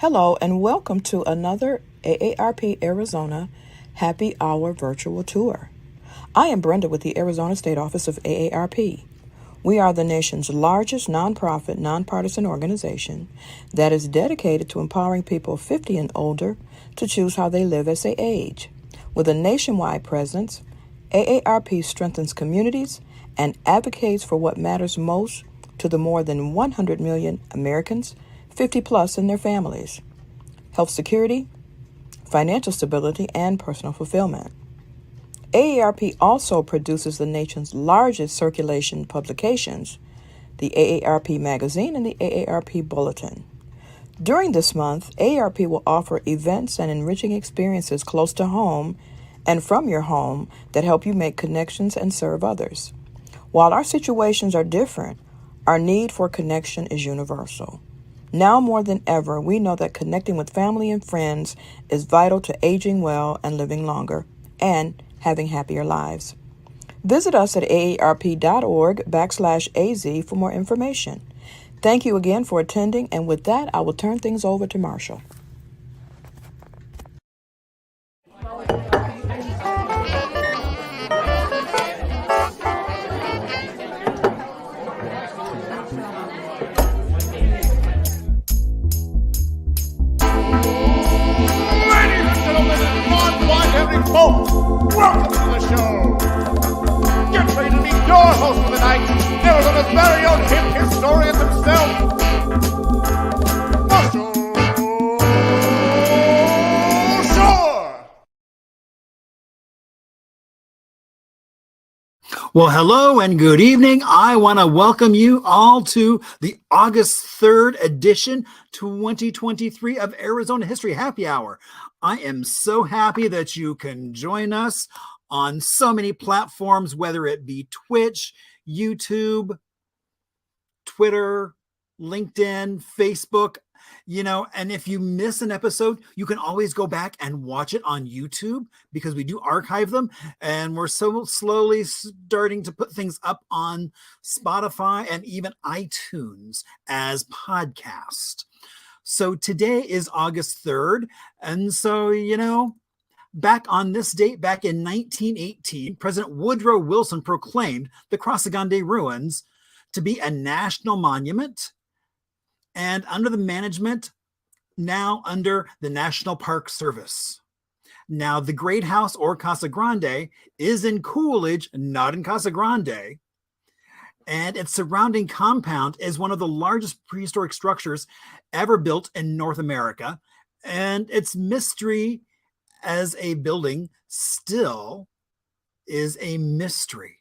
Hello and welcome to another AARP Arizona Happy Hour virtual tour. I am Brenda with the Arizona State Office of AARP. We are the nation's largest nonprofit, nonpartisan organization that is dedicated to empowering people 50 and older to choose how they live as they age. With a nationwide presence, AARP strengthens communities and advocates for what matters most to the more than 100 million Americans 50 plus and their families: health security, financial stability, and personal fulfillment. AARP also produces the nation's largest circulation publications, the AARP Magazine and the AARP Bulletin. During this month, AARP will offer events and enriching experiences close to home and from your home that help you make connections and serve others. While our situations are different, our need for connection is universal. Now more than ever, we know that connecting with family and friends is vital to aging well and living longer and having happier lives. Visit us at aarp.org/AZ for more information. Thank you again for attending, and with that, I will turn things over to Marshall. Folks, welcome to the show. Get ready to meet your host for the night, Arizona's very own hip historian himself, Marshall Shore. Well, hello and good evening. I want to welcome you all to the August 3rd edition 2023 of Arizona History Happy Hour. I am so happy that you can join us on so many platforms, whether it be Twitch, YouTube, Twitter, LinkedIn, Facebook, and if you miss an episode, you can always go back and watch it on YouTube because we do archive them. And we're so slowly starting to put things up on Spotify and even iTunes as podcast. So today is August 3rd. And so, back on this date, back in 1918, President Woodrow Wilson proclaimed the Casa ruins to be a national monument and under the management, now under the National Park Service. Now, the Great House or Casa Grande is in Coolidge, not in Casa Grande. And its surrounding compound is one of the largest prehistoric structures ever built in North America. And its mystery as a building still is a mystery.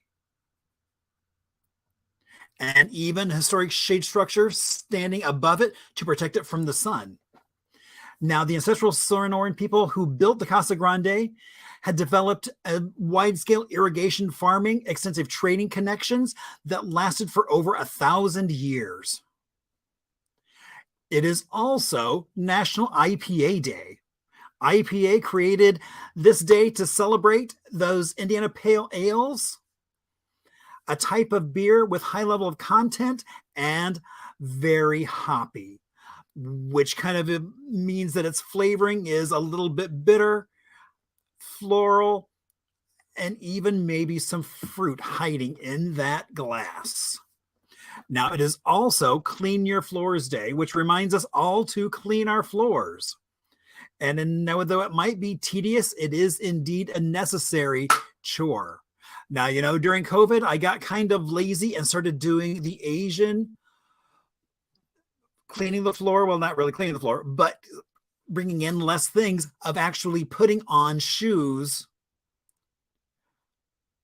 And even historic shade structure standing above it to protect it from the sun. Now, the ancestral Sonoran people who built the Casa Grande had developed a wide-scale irrigation farming, extensive trading connections that lasted for over 1,000 years. It is also National IPA Day. IPA created this day to celebrate those Indiana Pale Ales, a type of beer with high level of content and very hoppy, which kind of means that its flavoring is a little bit bitter, floral, and even maybe some fruit hiding in that glass. Now, it is also Clean Your Floors Day, which reminds us all to clean our floors. And though it might be tedious, it is indeed a necessary chore. Now, during COVID, I got kind of lazy and started doing the Asian cleaning the floor. Well, not really cleaning the floor, but bringing in less things of actually putting on shoes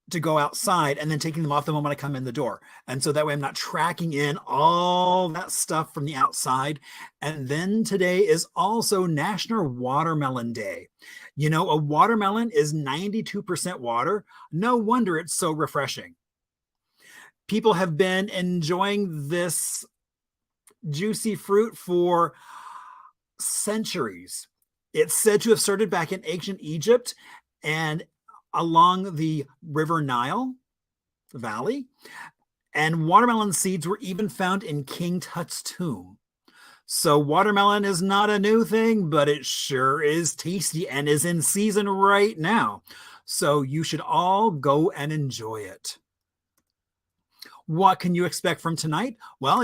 to go outside and then taking them off the moment I come in the door. And so that way I'm not tracking in all that stuff from the outside. And then today is also National Watermelon Day. A watermelon is 92% water. No wonder it's so refreshing. People have been enjoying this juicy fruit for centuries. It's said to have started back in ancient Egypt and along the River Nile Valley. And watermelon seeds were even found in King Tut's tomb. So watermelon is not a new thing, but it sure is tasty and is in season right now. So you should all go and enjoy it. What can you expect from tonight? Well,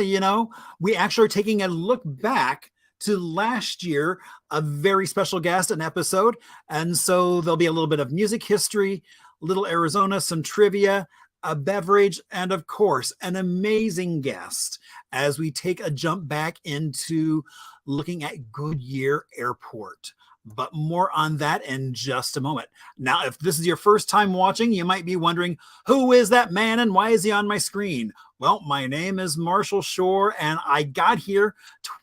we actually are taking a look back to last year, a very special guest, an episode. And so there'll be a little bit of music history, little Arizona, some trivia, a beverage, and of course, an amazing guest as we take a jump back into looking at Goodyear Airport. But more on that in just a moment. Now, if this is your first time watching, you might be wondering, who is that man and why is he on my screen? Well, my name is Marshall Shore, and I got here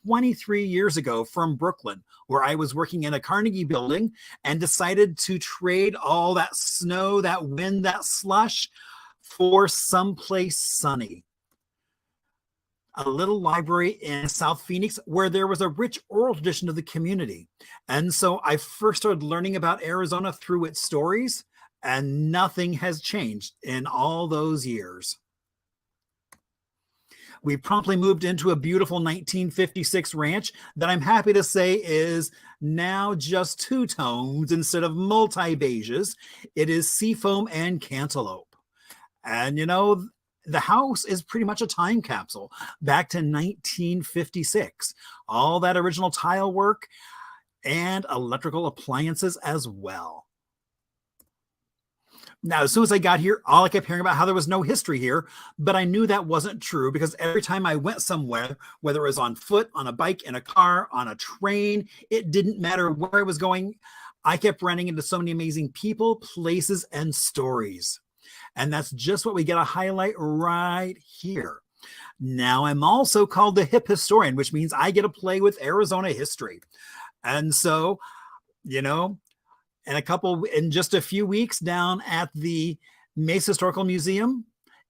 23 years ago from Brooklyn, where I was working in a Carnegie building and decided to trade all that snow, that wind, that slush for someplace sunny. A little library in South Phoenix where there was a rich oral tradition of the community. And so I first started learning about Arizona through its stories, and nothing has changed in all those years. We promptly moved into a beautiful 1956 ranch that I'm happy to say is now just two tones instead of multi-beiges. It is seafoam and cantaloupe. And the house is pretty much a time capsule back to 1956. All that original tile work and electrical appliances as well. Now, as soon as I got here, all I kept hearing about how there was no history here, but I knew that wasn't true because every time I went somewhere, whether it was on foot, on a bike, in a car, on a train, it didn't matter where I was going. I kept running into so many amazing people, places, and stories. And that's just what we get to highlight right here. Now, I'm also called the hip historian, which means I get to play with Arizona history. And so, in just a few weeks down at the Mesa Historical Museum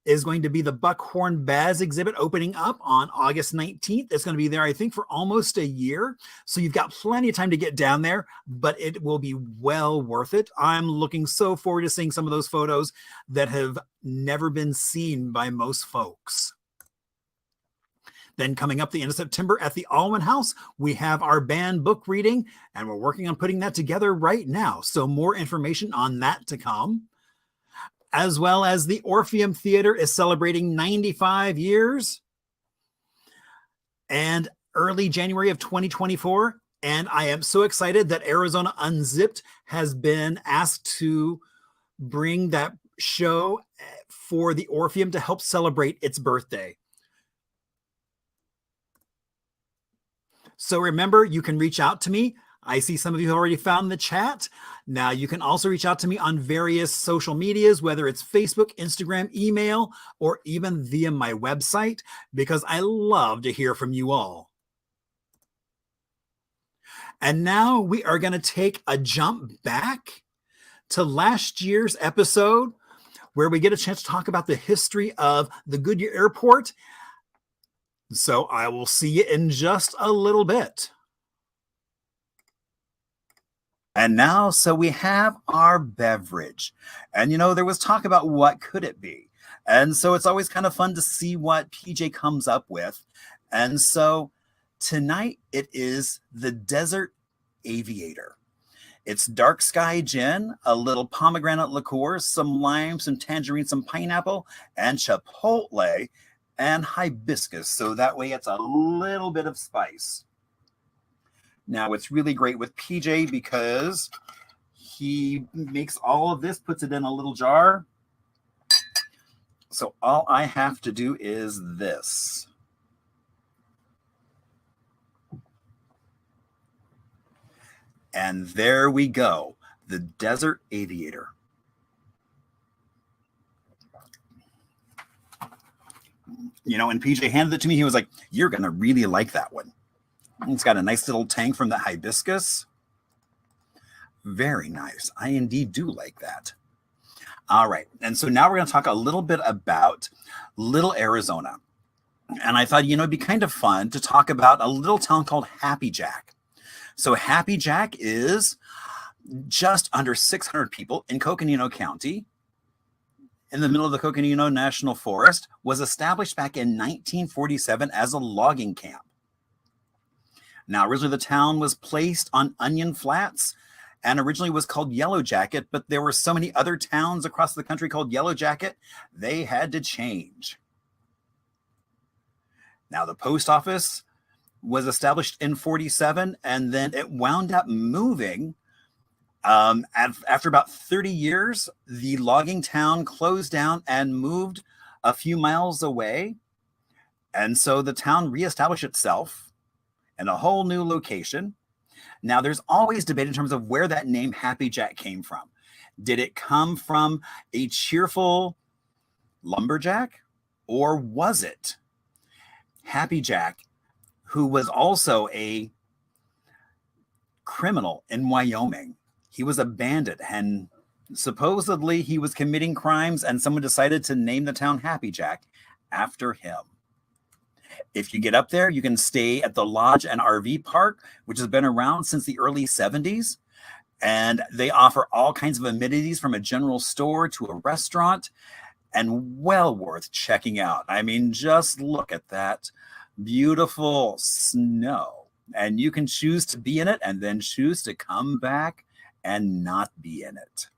is going to be the Buckhorn Baz exhibit opening up on August 19th. It's going to be there, I think, for almost a year. So you've got plenty of time to get down there, but it will be well worth it. I'm looking so forward to seeing some of those photos that have never been seen by most folks. Then coming up the end of September at the Allman House, we have our band book reading, and we're working on putting that together right now. So more information on that to come. As well as the Orpheum Theater is celebrating 95 years. And early January of 2024. And I am so excited that Arizona Unzipped has been asked to bring that show for the Orpheum to help celebrate its birthday. So remember, you can reach out to me. I see some of you have already found the chat. Now you can also reach out to me on various social medias, whether it's Facebook, Instagram, email, or even via my website, because I love to hear from you all. And now we are going to take a jump back to last year's episode where we get a chance to talk about the history of the Goodyear Airport. So I will see you in just a little bit. And now, so we have our beverage. And, there was talk about what could it be. And so it's always kind of fun to see what PJ comes up with. And so tonight it is the Desert Aviator. It's dark sky gin, a little pomegranate liqueur, some lime, some tangerine, some pineapple, and chipotle and hibiscus. So that way it's a little bit of spice. Now, it's really great with PJ because he makes all of this, puts it in a little jar. So all I have to do is this. And there we go, the Desert Aviator. And PJ handed it to me. He was like, "You're going to really like that one." It's got a nice little tang from the hibiscus. Very nice. I indeed do like that. All right. And so now we're going to talk a little bit about Little Arizona. And I thought, it'd be kind of fun to talk about a little town called Happy Jack. So Happy Jack is just under 600 people in Coconino County, in the middle of the Coconino National Forest, was established back in 1947 as a logging camp. Now, originally the town was placed on Onion Flats and originally was called Yellow Jacket, but there were so many other towns across the country called Yellow Jacket, they had to change. Now, the post office was established in 47, and then it wound up moving. After about 30 years, the logging town closed down and moved a few miles away. And so the town reestablished itself in a whole new location. Now, there's always debate in terms of where that name Happy Jack came from. Did it come from a cheerful lumberjack, or was it Happy Jack, who was also a criminal in Wyoming? He was a bandit, and supposedly he was committing crimes, and someone decided to name the town Happy Jack after him. If you get up there, you can stay at the Lodge and RV Park, which has been around since the early 70s. And they offer all kinds of amenities from a general store to a restaurant, and well worth checking out. I mean, just look at that beautiful snow. And you can choose to be in it and then choose to come back and not be in it.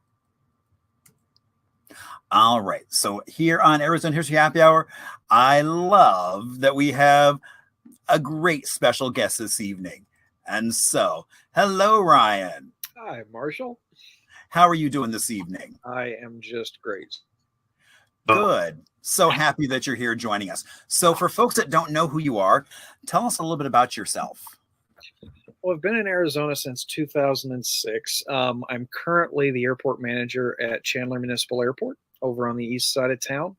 All right. So here on Arizona History Happy Hour, I love that we have a great special guest this evening. And so, hello, Ryan. Hi, Marshall. How are you doing this evening? I am just great. Good. So happy that you're here joining us. So for folks that don't know who you are, tell us a little bit about yourself. Well, I've been in Arizona since 2006. I'm currently the airport manager at Chandler Municipal Airport over on the east side of town.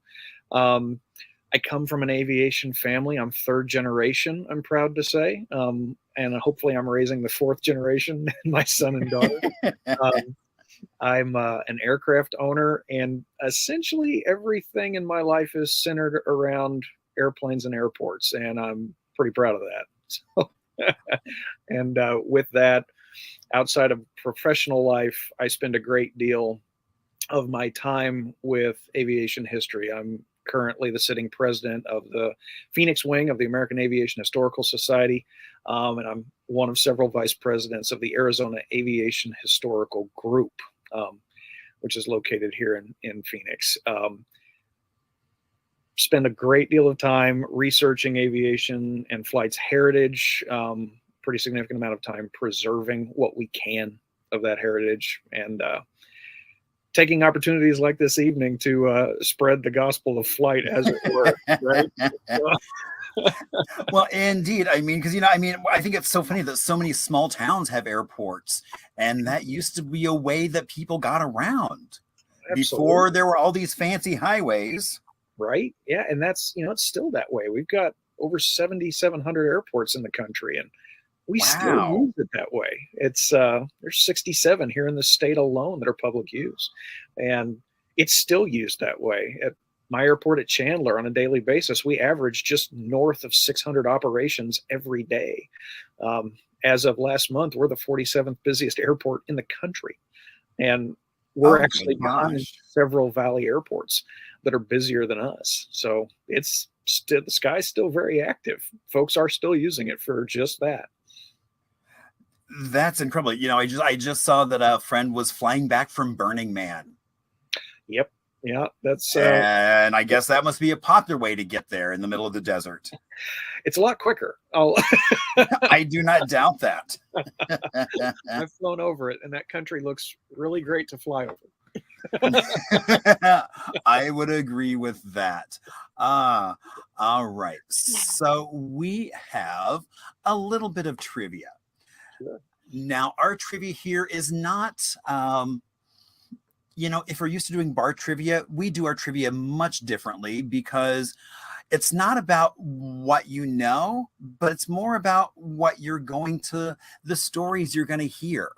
I come from an aviation family. I'm third generation, I'm proud to say. And hopefully I'm raising the fourth generation, my son and daughter. I'm an aircraft owner, and essentially everything in my life is centered around airplanes and airports, and I'm pretty proud of that. So, and with that, outside of professional life, I spend a great deal of my time with aviation history. I'm currently the sitting president of the Phoenix wing of the American Aviation Historical Society, and I'm one of several vice presidents of the Arizona Aviation Historical Group, which is located here in Phoenix. Spend a great deal of time researching aviation and flight's heritage, pretty significant amount of time preserving what we can of that heritage, and taking opportunities like this evening to spread the gospel of flight, as it were. Right? Well, indeed. I mean, because, I think it's so funny that so many small towns have airports, and that used to be a way that people got around. Absolutely. Before there were all these fancy highways. Right. Yeah. And that's, it's still that way. We've got over 7,700 airports in the country, and we still use it that way. It's there's 67 here in the state alone that are public use, and it's still used that way. At my airport at Chandler, on a daily basis, we average just north of 600 operations every day. As of last month, we're the 47th busiest airport in the country, and we're actually behind several valley airports that are busier than us. So it's still, the sky's still very active. Folks are still using it for just that. That's incredible. I just saw that a friend was flying back from Burning Man. Yep. Yeah, that's and I guess that must be a popular way to get there in the middle of the desert. It's a lot quicker. I do not doubt that. I've flown over it, and that country looks really great to fly over. I would agree with that. All right. So we have a little bit of trivia. Sure. Now, our trivia here is not, if we're used to doing bar trivia, we do our trivia much differently, because it's not about what you know, but it's more about what you're the stories you're going to hear.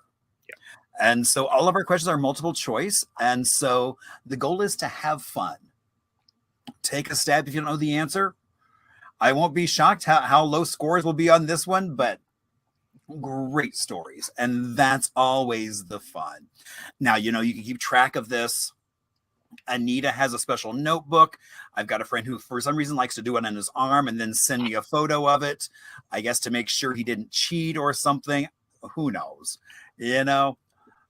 And so all of our questions are multiple choice. And so the goal is to have fun. Take a stab if you don't know the answer. I won't be shocked how low scores will be on this one, but great stories. And that's always the fun. Now, you can keep track of this. Anita has a special notebook. I've got a friend who, for some reason, likes to do it on his arm and then send me a photo of it, I guess to make sure he didn't cheat or something. Who knows? You know?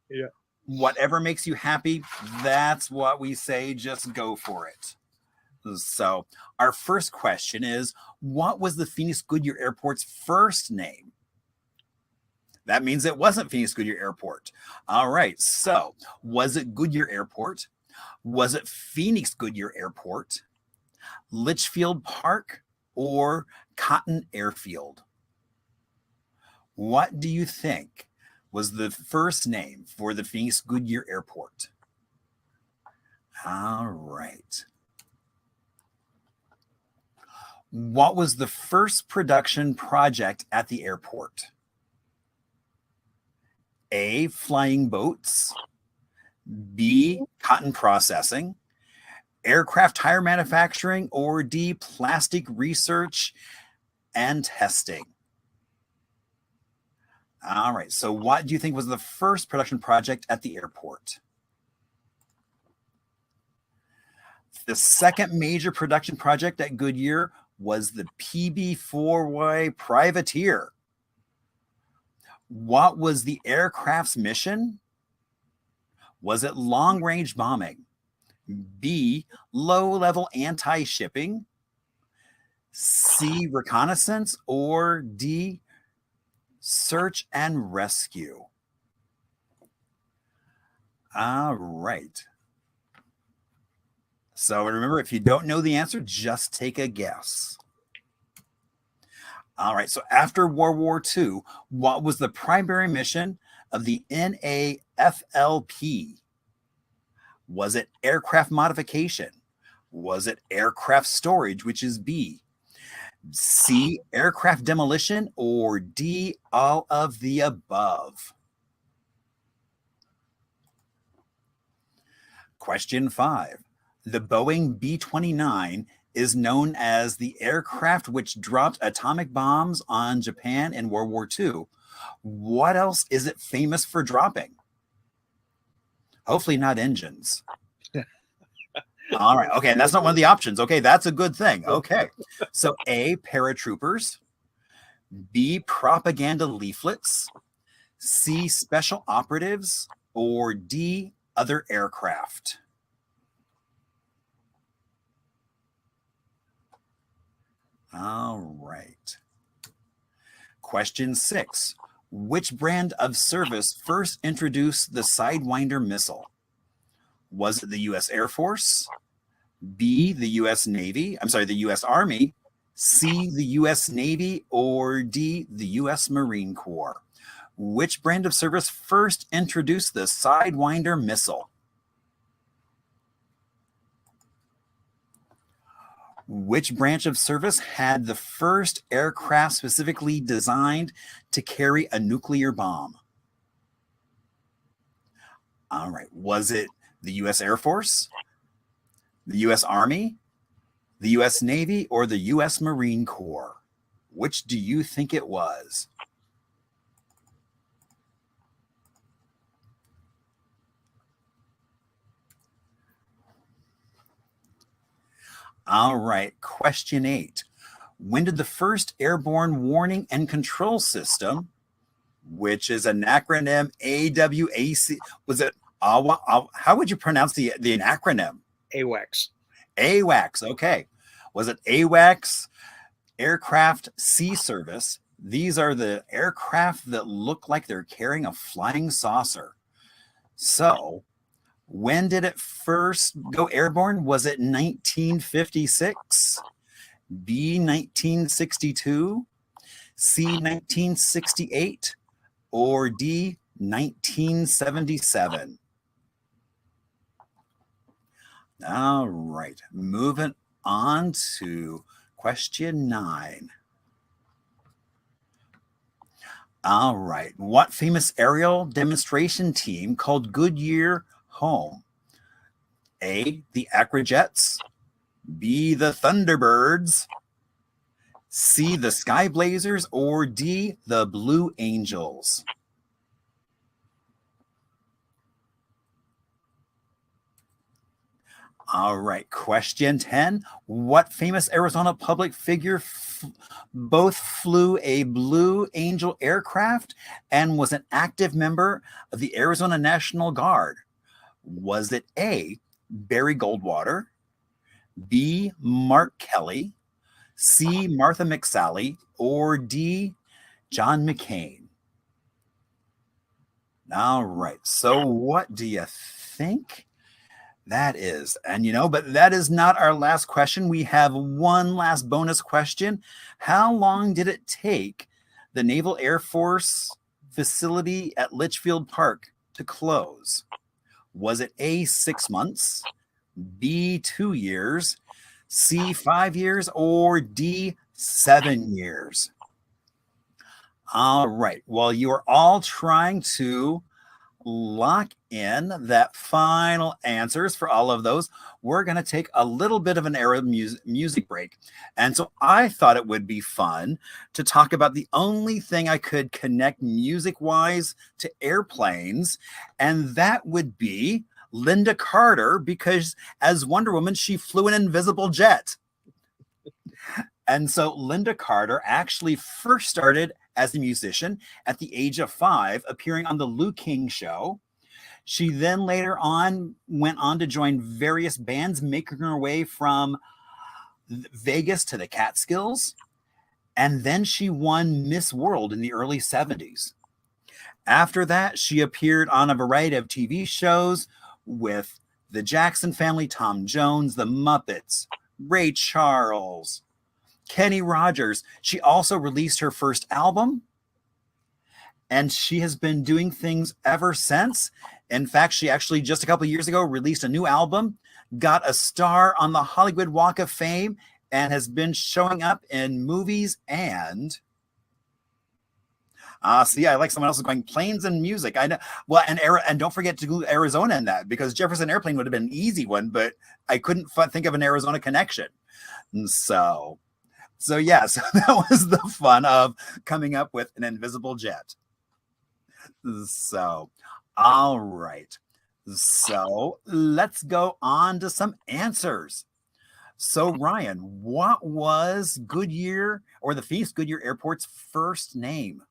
Yeah. Whatever makes you happy, that's what we say. Just go for it. So our first question is, what was the Phoenix Goodyear Airport's first name? That means it wasn't Phoenix Goodyear Airport. All right. So was it Goodyear Airport? Was it Phoenix Goodyear Airport, Litchfield Park, or Cotton Airfield? What do you think was the first name for the Phoenix Goodyear Airport? All right. What was the first production project at the airport? A, flying boats. B, cotton processing. Aircraft tire manufacturing. Or D, plastic research and testing. All right. So what do you think was the first production project at the airport? The second major production project at Goodyear was the PB-4Y Privateer. What was the aircraft's mission? Was it long-range bombing? B, low-level anti-shipping? C, reconnaissance? Or D, search and rescue? All right. So remember, if you don't know the answer, just take a guess. All right. So after World War II, what was the primary mission of the NAFLP? Was it aircraft modification? Was it aircraft storage, which is B? C, aircraft demolition? Or D, all of the above? Question 5. The Boeing B-29 is known as the aircraft which dropped atomic bombs on Japan in World War II. What else is it famous for dropping? Hopefully not engines. All right. Okay. And that's not one of the options. Okay. That's a good thing. Okay. So A, paratroopers. B, propaganda leaflets. C, special operatives. Or D, other aircraft. All right. Question 6. Which brand of service first introduced the Sidewinder missile? Was it the U.S. Air Force? B, the U.S. Navy? I'm sorry, the U.S. Army? C, the U.S. Navy? Or D, the U.S. Marine Corps? Which brand of service first introduced the Sidewinder missile? Which branch of service had the first aircraft specifically designed to carry a nuclear bomb? All right. Was it the U.S. Air Force, the U.S. Army, the U.S. Navy, or the U.S. Marine Corps? Which do you think it was? All right. Question 8. When did the first airborne warning and control system, which is an acronym AWAC, was it AWA? How would you pronounce the acronym? AWACS. AWACS. Okay. Was it AWACS Aircraft Sea Service? These are the aircraft that look like they're carrying a flying saucer. So, when did it first go airborne? Was it 1956? B, 1962? C, 1968? Or D, 1977? All right, moving on to question 9. All right, what famous aerial demonstration team called Goodyear home? A, the Acrojets. B, the Thunderbirds. C, the Sky Blazers. Or D, the Blue Angels? All right. Question 10. What famous Arizona public figure both flew a Blue Angel aircraft and was an active member of the Arizona National Guard? Was it A, Barry Goldwater, B, Mark Kelly, C, Martha McSally, or D, John McCain? All right. So what do you think that is? And but that is not our last question. We have one last bonus question. How long did it take the Naval Air Force facility at Litchfield Park to close? Was it A, 6 months, B, 2 years, C, 5 years, or D, 7 years? All right. Well, you are all trying to lock in that final answers for all of those. We're going to take a little bit of an era music break. And so I thought it would be fun to talk about the only thing I could connect music-wise to airplanes, and that would be Linda Carter, because as Wonder Woman, she flew an invisible jet. And so Linda Carter actually first started as a musician at the age of 5, appearing on the Lou King Show. She then later on went on to join various bands, making her way from Vegas to the Catskills. And then she won Miss World in the early 70s. After that, she appeared on a variety of TV shows with the Jackson Family, Tom Jones, the Muppets, Ray Charles, Kenny Rogers. She also released her first album, and she has been doing things ever since. In fact, she actually just a couple of years ago released a new album, got a star on the Hollywood Walk of Fame, and has been showing up in movies and see, I like someone else is going planes and music. I know. Well, and don't forget to Google Arizona in that, because Jefferson Airplane would have been an easy one, but I couldn't think of an Arizona connection. And so yeah, so that was the fun of coming up with an invisible jet. So, all right. So let's go on to some answers. So Ryan, what was Goodyear, or the Phoenix Goodyear Airport's first name?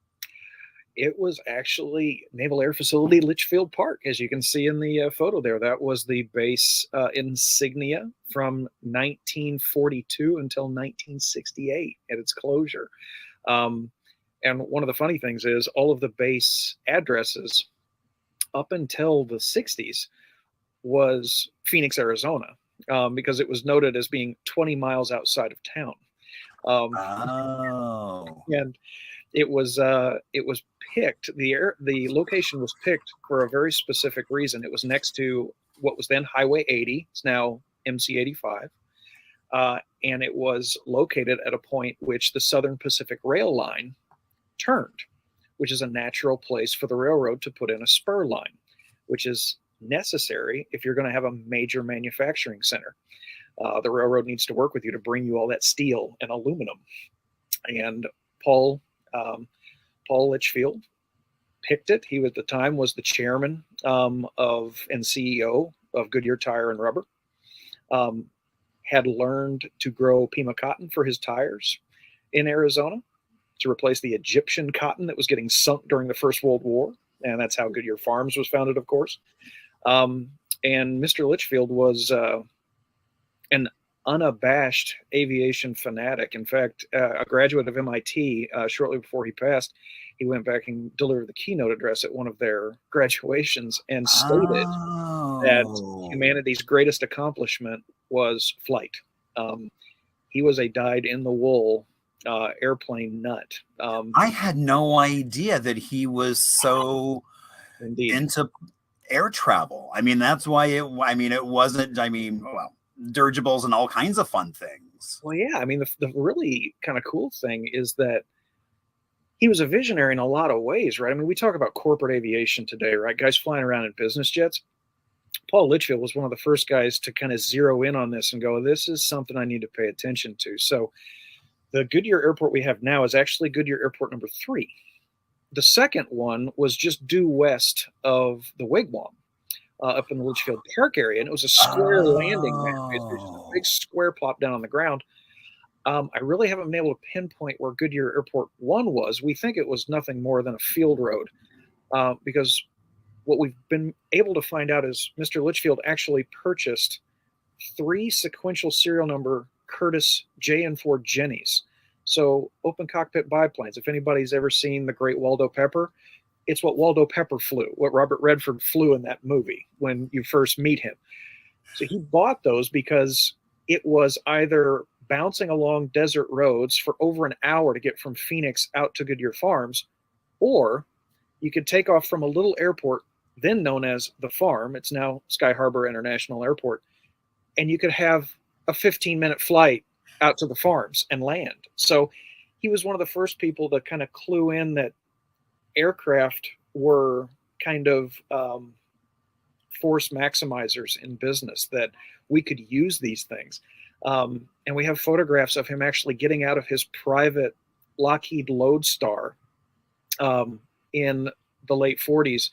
It was actually Naval Air Facility Litchfield Park, as you can see in the photo there. That was the base insignia from 1942 until 1968 at its closure. And one of the funny things is all of the base addresses up until the 60s was Phoenix, Arizona, because it was noted as being 20 miles outside of town. And it was picked. The location was picked for a very specific reason. It was next to what was then Highway 80. It's now MC 85, and it was located at a point which the Southern Pacific Rail line turned, which is a natural place for the railroad to put in a spur line, which is necessary if you're going to have a major manufacturing center. The railroad needs to work with you to bring you all that steel and aluminum. And Paul Litchfield picked it. He at the time was the chairman and CEO of Goodyear Tire and Rubber. Had learned to grow Pima cotton for his tires in Arizona to replace the Egyptian cotton that was getting sunk during the First World War. And that's how Goodyear Farms was founded, of course. And Mr. Litchfield was an unabashed aviation fanatic. In fact, a graduate of MIT, shortly before he passed, he went back and delivered the keynote address at one of their graduations and stated that humanity's greatest accomplishment was flight. He was a dyed-in-the-wool airplane nut. I had no idea that he was so into air travel. I mean, that's why it wasn't, dirigibles and all kinds of fun things. Well, yeah. I mean, the really kind of cool thing is that he was a visionary in a lot of ways, right? I mean, we talk about corporate aviation today, right? Guys flying around in business jets. Paul Litchfield was one of the first guys to kind of zero in on this and go, this is something I need to pay attention to. So the Goodyear Airport we have now is actually Goodyear Airport number 3. The second one was just due west of the Wigwam, up in the Litchfield Park area, and it was a square landing. There's just a Oh. big square plop down on the ground. I really haven't been able to pinpoint where Goodyear Airport 1 was. We think it was nothing more than a field road, because what we've been able to find out is Mr. Litchfield actually purchased 3 sequential serial number Curtiss JN4 Jennies. So open cockpit biplanes. If anybody's ever seen The Great Waldo Pepper, it's what Waldo Pepper flew, what Robert Redford flew in that movie when you first meet him. So he bought those because it was either bouncing along desert roads for over an hour to get from Phoenix out to Goodyear Farms, or you could take off from a little airport then known as the Farm. It's now Sky Harbor International Airport. And you could have a 15-minute flight out to the farms and land. So he was one of the first people to kind of clue in that aircraft were kind of force maximizers in business, that we could use these things. And we have photographs of him actually getting out of his private Lockheed Lodestar in the late 40s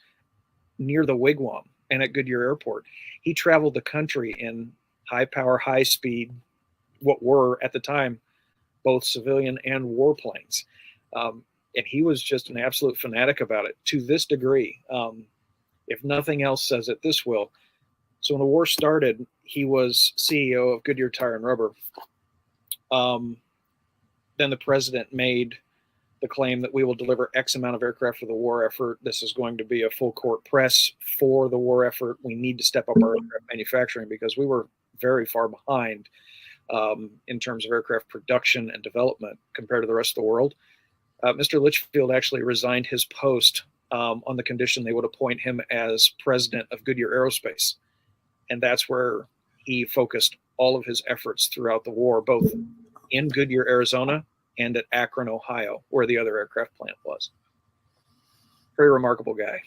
near the Wigwam and at Goodyear Airport. He traveled the country in high power, high speed, what were at the time both civilian and warplanes. And he was just an absolute fanatic about it to this degree. If nothing else says it, this will. So when the war started, he was CEO of Goodyear Tire and Rubber. Then the president made the claim that we will deliver X amount of aircraft for the war effort. This is going to be a full court press for the war effort. We need to step up our aircraft manufacturing because we were very far behind in terms of aircraft production and development compared to the rest of the world. Mr. Litchfield actually resigned his post on the condition they would appoint him as president of Goodyear Aerospace. And that's where he focused all of his efforts throughout the war, both in Goodyear, Arizona, and at Akron, Ohio, where the other aircraft plant was. Very remarkable guy.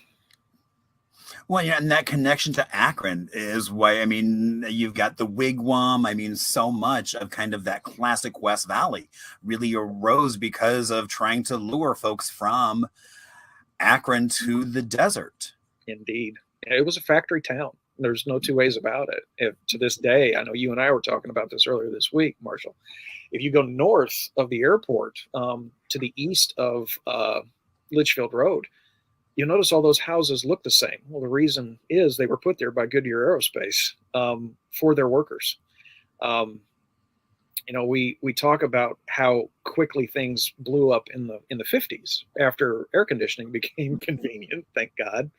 Well, yeah, and that connection to Akron is why, I mean, you've got the Wigwam. I mean, so much of kind of that classic West Valley really arose because of trying to lure folks from Akron to the desert. Indeed. It was a factory town. There's no two ways about it. To this day, I know you and I were talking about this earlier this week, Marshall. If you go north of the airport to the east of Litchfield Road, you'll notice all those houses look the same. Well, the reason is they were put there by Goodyear Aerospace for their workers. You know, we talk about how quickly things blew up in the 50s after air conditioning became convenient, thank God.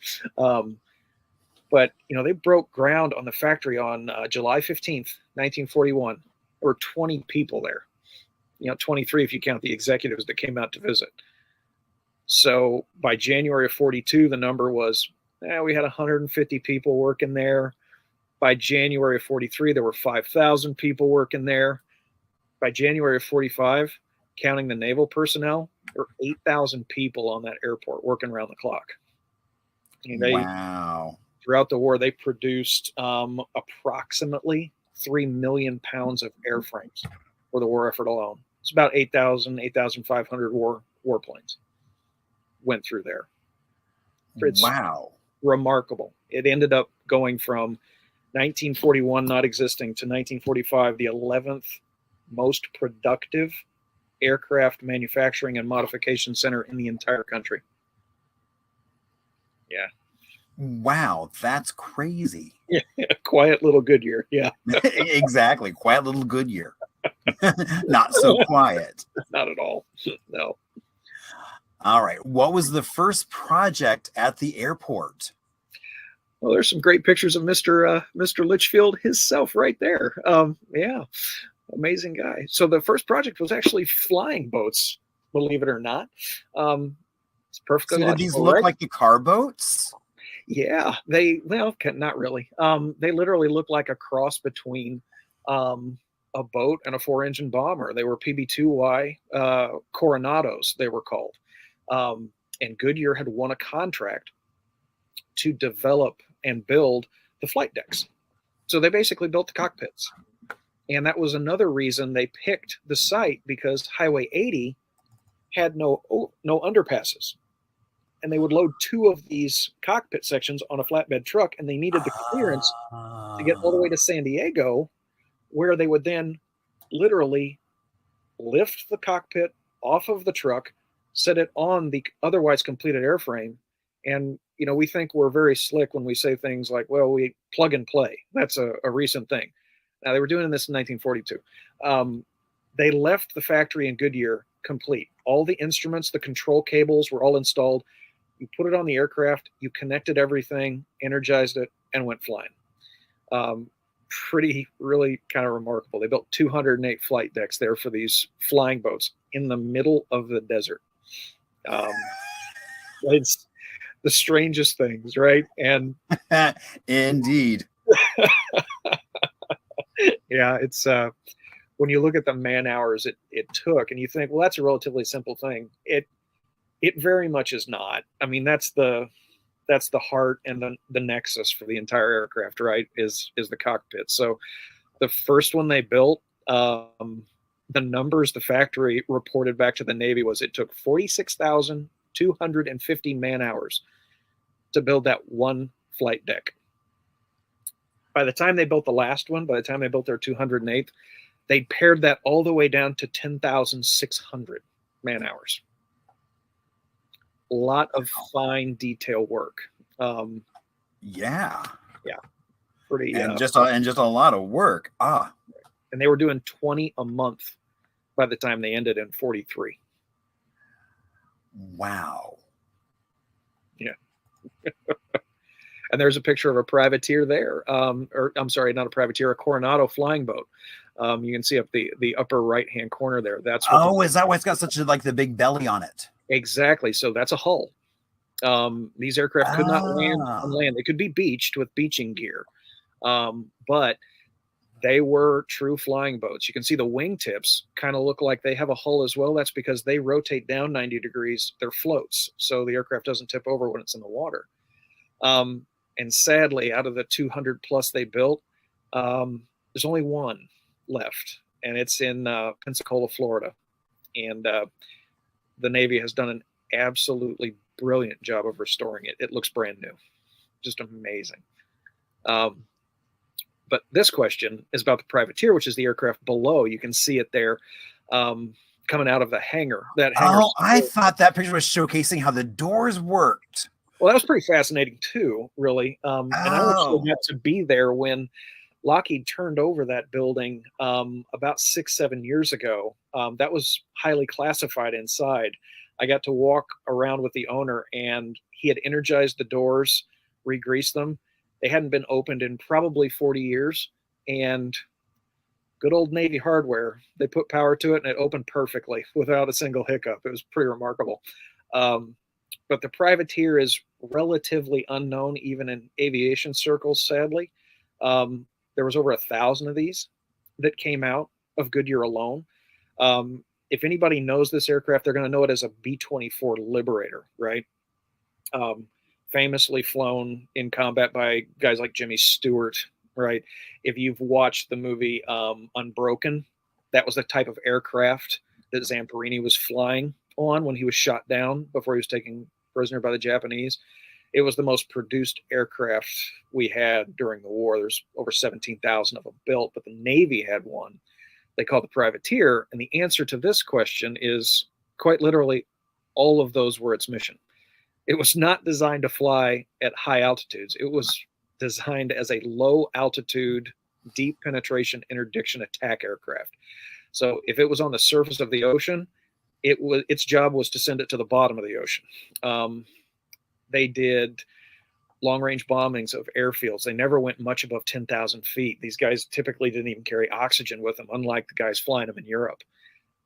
But, you know, they broke ground on the factory on July 15th, 1941. There were 20 people there, you know, 23 if you count the executives that came out to visit. So by January of 42, the number was, we had 150 people working there. By January of 43, there were 5,000 people working there. By January of 45, counting the naval personnel, there were 8,000 people on that airport working around the clock. And Wow. Throughout the war, they produced approximately 3 million pounds of airframes for the war effort alone. It's about 8,500 warplanes went through there. It's wow. remarkable. It ended up going from 1941 not existing to 1945, the 11th most productive aircraft manufacturing and modification center in the entire country. Yeah. Wow, that's crazy. Yeah, quiet little Goodyear. Yeah. Exactly. Quiet little Goodyear. Not so quiet. Not at all. No. All right. What was the first project at the airport? Well, there's some great pictures of Mr. Litchfield himself right there. Yeah, amazing guy. So the first project was actually flying boats, believe it or not. It's perfectly So logical. did these look like the car boats? Yeah, not really. They literally look like a cross between a boat and a 4-engine bomber. They were PB-2Y Coronados, they were called. And Goodyear had won a contract to develop and build the flight decks. So they basically built the cockpits. And that was another reason they picked the site, because Highway 80 had no underpasses. and they would load 2 of these cockpit sections on a flatbed truck, and they needed the clearance to get all the way to San Diego, where they would then literally lift the cockpit off of the truck, set it on the otherwise completed airframe. And, we think we're very slick when we say things like, well, we plug and play. That's a recent thing. Now, they were doing this in 1942. They left the factory in Goodyear complete. All the instruments, the control cables were all installed. You put it on the aircraft, you connected everything, energized it, and went flying. Really kind of remarkable. They built 208 flight decks there for these flying boats in the middle of the desert. It's the strangest things, right? And indeed. Yeah, it's when you look at the man hours it took, and you think, well, that's a relatively simple thing. It very much is not. I mean, that's the heart and the nexus for the entire aircraft, right? Is the cockpit. So the first one they built, the numbers the factory reported back to the Navy was it took 46,250 man hours to build that one flight deck. By the time they built the last one, by the time they built their 208th, they pared that all the way down to 10,600 man hours. A lot of fine detail work. Yeah. Pretty. And just a lot of work. And they were doing 20 a month by the time they ended in 43. Wow. Yeah. And there's a picture of a privateer there. Or I'm sorry, not a privateer, a Coronado flying boat. You can see up the upper right-hand corner there. That's is that why it's got such the big belly on it? Exactly. So that's a hull. These aircraft could not land on land. They could be beached with beaching gear. But they were true flying boats. You can see the wingtips kind of look like they have a hull as well. That's because they rotate down 90 degrees. They're floats, so the aircraft doesn't tip over when it's in the water. And sadly, out of the 200 plus they built, there's only one left, and it's in Pensacola, Florida. And the Navy has done an absolutely brilliant job of restoring it. It looks brand new, just amazing. But this question is about the privateer, which is the aircraft below. You can see it there coming out of the hangar. I thought that picture was showcasing how the doors worked. Well, that was pretty fascinating too, really. And I actually got to be there when Lockheed turned over that building about 6-7 years ago. That was highly classified inside. I got to walk around with the owner, and he had energized the doors, re-greased them. They hadn't been opened in probably 40 years. And good old Navy hardware, they put power to it, and it opened perfectly without a single hiccup. It was pretty remarkable. But the privateer is relatively unknown, even in aviation circles, sadly. There was over 1,000 of these that came out of Goodyear alone. If anybody knows this aircraft, they're going to know it as a B-24 Liberator, right? Famously flown in combat by guys like Jimmy Stewart, right? If you've watched the movie Unbroken, that was the type of aircraft that Zamperini was flying on when he was shot down before he was taken prisoner by the Japanese. It was the most produced aircraft we had during the war. There's over 17,000 of them built, but the Navy had one they call the privateer. And the answer to this question is quite literally all of those were its mission. It was not designed to fly at high altitudes. It was designed as a low altitude, deep penetration interdiction attack aircraft. So if it was on the surface of the ocean, its job was to send it to the bottom of the ocean. They did long-range bombings of airfields. They never went much above 10,000 feet. These guys typically didn't even carry oxygen with them, unlike the guys flying them in Europe.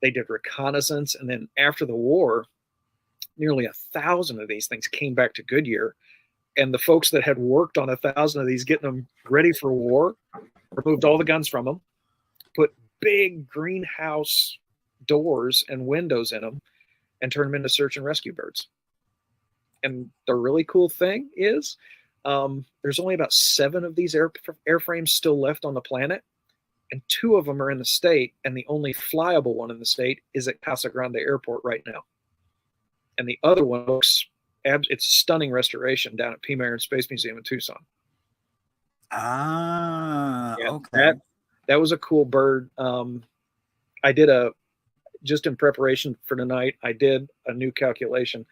They did reconnaissance, and then after the war, nearly 1,000 of these things came back to Goodyear, and the folks that had worked on 1,000 of these, getting them ready for war, removed all the guns from them, put big greenhouse doors and windows in them, and turned them into search and rescue birds. And the really cool thing is there's only about 7 of these airframes still left on the planet, and 2 of them are in the state, and the only flyable one in the state is at Casa Grande Airport right now. And the other one looks it's a stunning restoration down at P. Marion Space Museum in Tucson. Okay. That was a cool bird. I did just in preparation for tonight, I did a new calculation.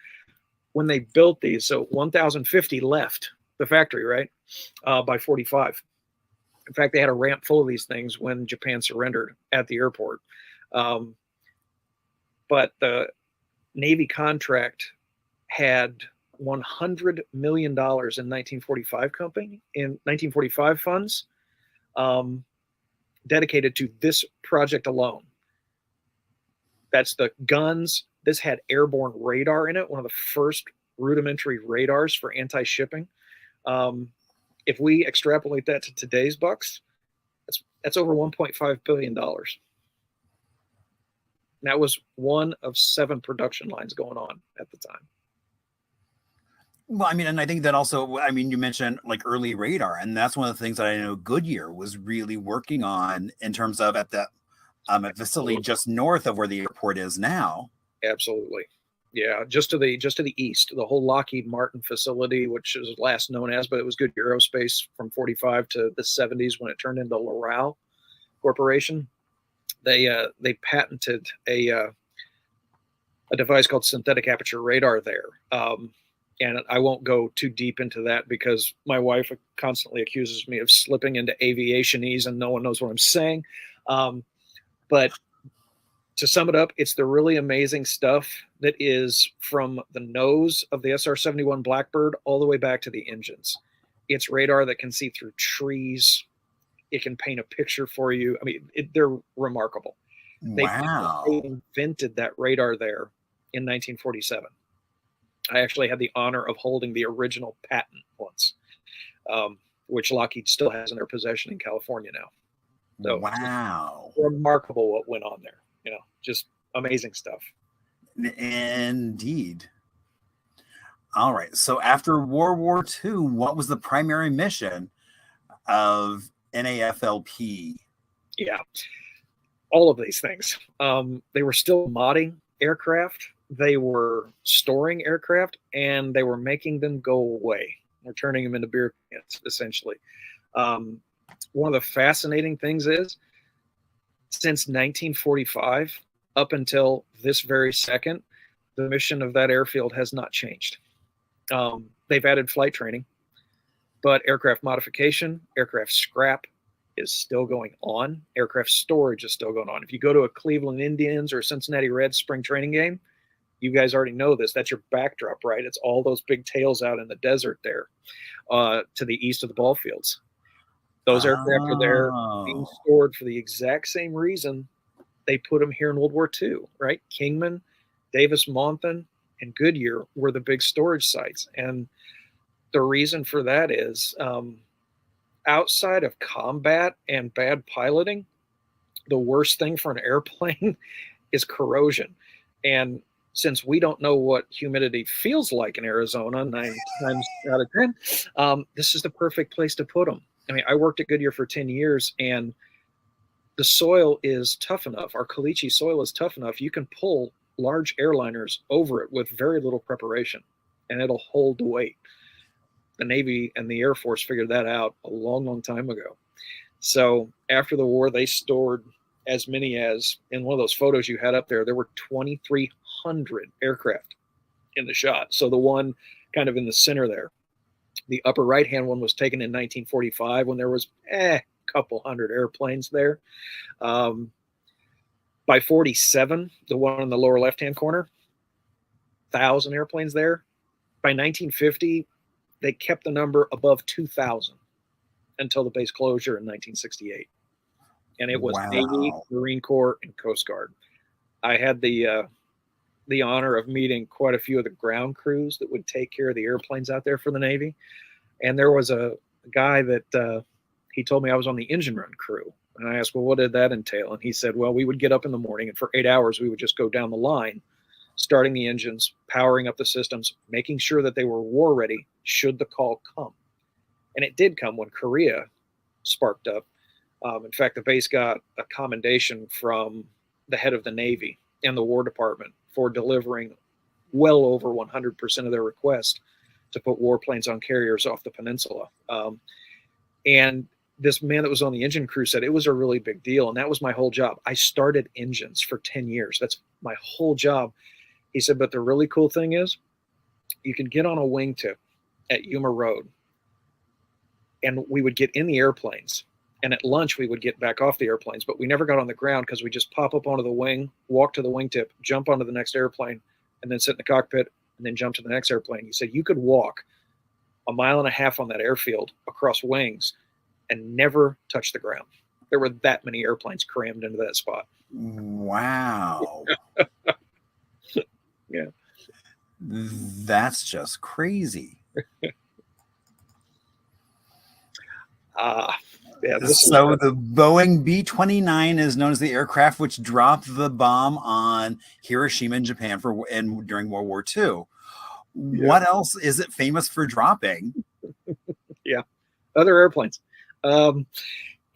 When they built these, so 1,050 left the factory, right, by 45. In fact, they had a ramp full of these things when Japan surrendered at the airport. But the Navy contract had $100 million in 1945 funds dedicated to this project alone. That's the guns. This had airborne radar in it, one of the first rudimentary radars for anti-shipping. If we extrapolate that to today's bucks, that's over $1.5 billion. That was one of 7 production lines going on at the time. Well, I mean, and I think that also, I mean, you mentioned like early radar, and that's one of the things that I know Goodyear was really working on in terms of at the facility just north of where the airport is now. Absolutely. Yeah, just to the east, the whole Lockheed Martin facility, which is last known as, but it was Goodyear Aerospace from 45 to the 70s when it turned into Loral Corporation. They patented a device called synthetic aperture radar there. And I won't go too deep into that because my wife constantly accuses me of slipping into aviationese and no one knows what I'm saying. But to sum it up, it's the really amazing stuff that is from the nose of the SR-71 Blackbird all the way back to the engines. It's radar that can see through trees. It can paint a picture for you. I mean, they're remarkable. Wow. They invented that radar there in 1947. I actually had the honor of holding the original patent once, which Lockheed still has in their possession in California now. So wow. Remarkable what went on there. You know, just amazing stuff. Indeed. All right. So after World War II, what was the primary mission of NAFLP? Yeah, all of these things. They were still modding aircraft. They were storing aircraft, and they were making them go away. They're turning them into beer cans, essentially. One of the fascinating things is, since 1945 up until this very second, the mission of that airfield has not changed. They've added flight training, but aircraft modification, aircraft scrap is still going on. Aircraft storage is still going on. If you go to a Cleveland Indians or Cincinnati Reds spring training game, you guys already know this. That's your backdrop, right? It's all those big tails out in the desert there to the east of the ball fields. Those aircraft are there being stored for the exact same reason they put them here in World War II, right? Kingman, Davis-Monthan, and Goodyear were the big storage sites. And the reason for that is outside of combat and bad piloting, the worst thing for an airplane is corrosion. And since we don't know what humidity feels like in Arizona 9 times out of 10, this is the perfect place to put them. I mean, I worked at Goodyear for 10 years, and the soil is tough enough. Our caliche soil is tough enough. You can pull large airliners over it with very little preparation, and it'll hold the weight. The Navy and the Air Force figured that out a long, long time ago. So after the war, they stored as many as, in one of those photos you had up there, there were 2,300 aircraft in the shot. So the one kind of in the center there, the upper right-hand one was taken in 1945 when there was a couple hundred airplanes there. By 47, the one in the lower left-hand corner, 1,000 airplanes there. By 1950, they kept the number above 2,000 until the base closure in 1968. And it was Navy, Marine Corps, and Coast Guard. I had the honor of meeting quite a few of the ground crews that would take care of the airplanes out there for the Navy. And there was a guy that he told me I was on the engine run crew. And I asked, well, what did that entail? And he said, well, we would get up in the morning, and for 8 hours, we would just go down the line, starting the engines, powering up the systems, making sure that they were war ready should the call come. And it did come when Korea sparked up. In fact, the base got a commendation from the head of the Navy and the War Department for delivering well over 100% of their request to put warplanes on carriers off the peninsula. And this man that was on the engine crew said it was a really big deal. And that was my whole job. I started engines for 10 years. That's my whole job. He said, but the really cool thing is you can get on a wingtip at Yuma Road, and we would get in the airplanes. And at lunch, we would get back off the airplanes, but we never got on the ground because we just pop up onto the wing, walk to the wingtip, jump onto the next airplane, and then sit in the cockpit and then jump to the next airplane. He said you could walk 1.5 miles on that airfield across wings and never touch the ground. There were that many airplanes crammed into that spot. Wow. Yeah. That's just crazy. Yeah, so the Boeing B-29 is known as the aircraft which dropped the bomb on Hiroshima in Japan during World War II. Yeah. What else is it famous for dropping? Yeah, other airplanes. And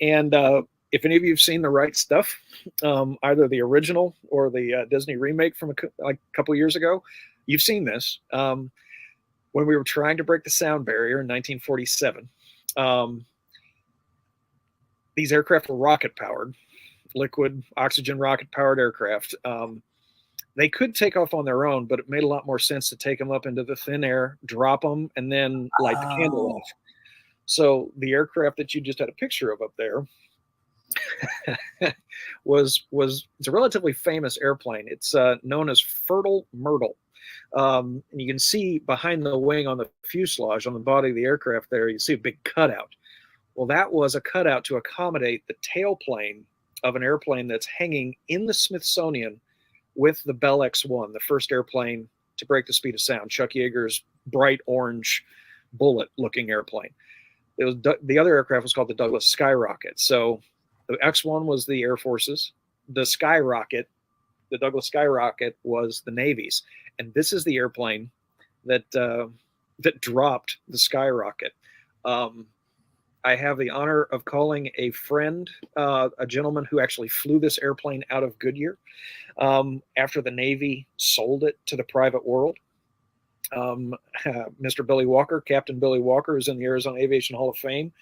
if any of you have seen The Right Stuff, either the original or the Disney remake from a couple years ago, you've seen this. When we were trying to break the sound barrier in 1947, these aircraft were rocket-powered, liquid oxygen rocket-powered aircraft. They could take off on their own, but it made a lot more sense to take them up into the thin air, drop them, and then light the candle off. So the aircraft that you just had a picture of up there it's a relatively famous airplane. It's known as Fertile Myrtle. And you can see behind the wing on the fuselage, on the body of the aircraft there, you see a big cutout. Well, that was a cutout to accommodate the tailplane of an airplane that's hanging in the Smithsonian with the Bell X-1, the first airplane to break the speed of sound, Chuck Yeager's bright orange bullet-looking airplane. The other aircraft was called the Douglas Skyrocket. So the X-1 was the Air Force's. The Skyrocket, the Douglas Skyrocket, was the Navy's. And this is the airplane that dropped the Skyrocket. I have the honor of calling a friend, a gentleman who actually flew this airplane out of Goodyear after the Navy sold it to the private world. Mr. Billy Walker, Captain Billy Walker, is in the Arizona Aviation Hall of Fame.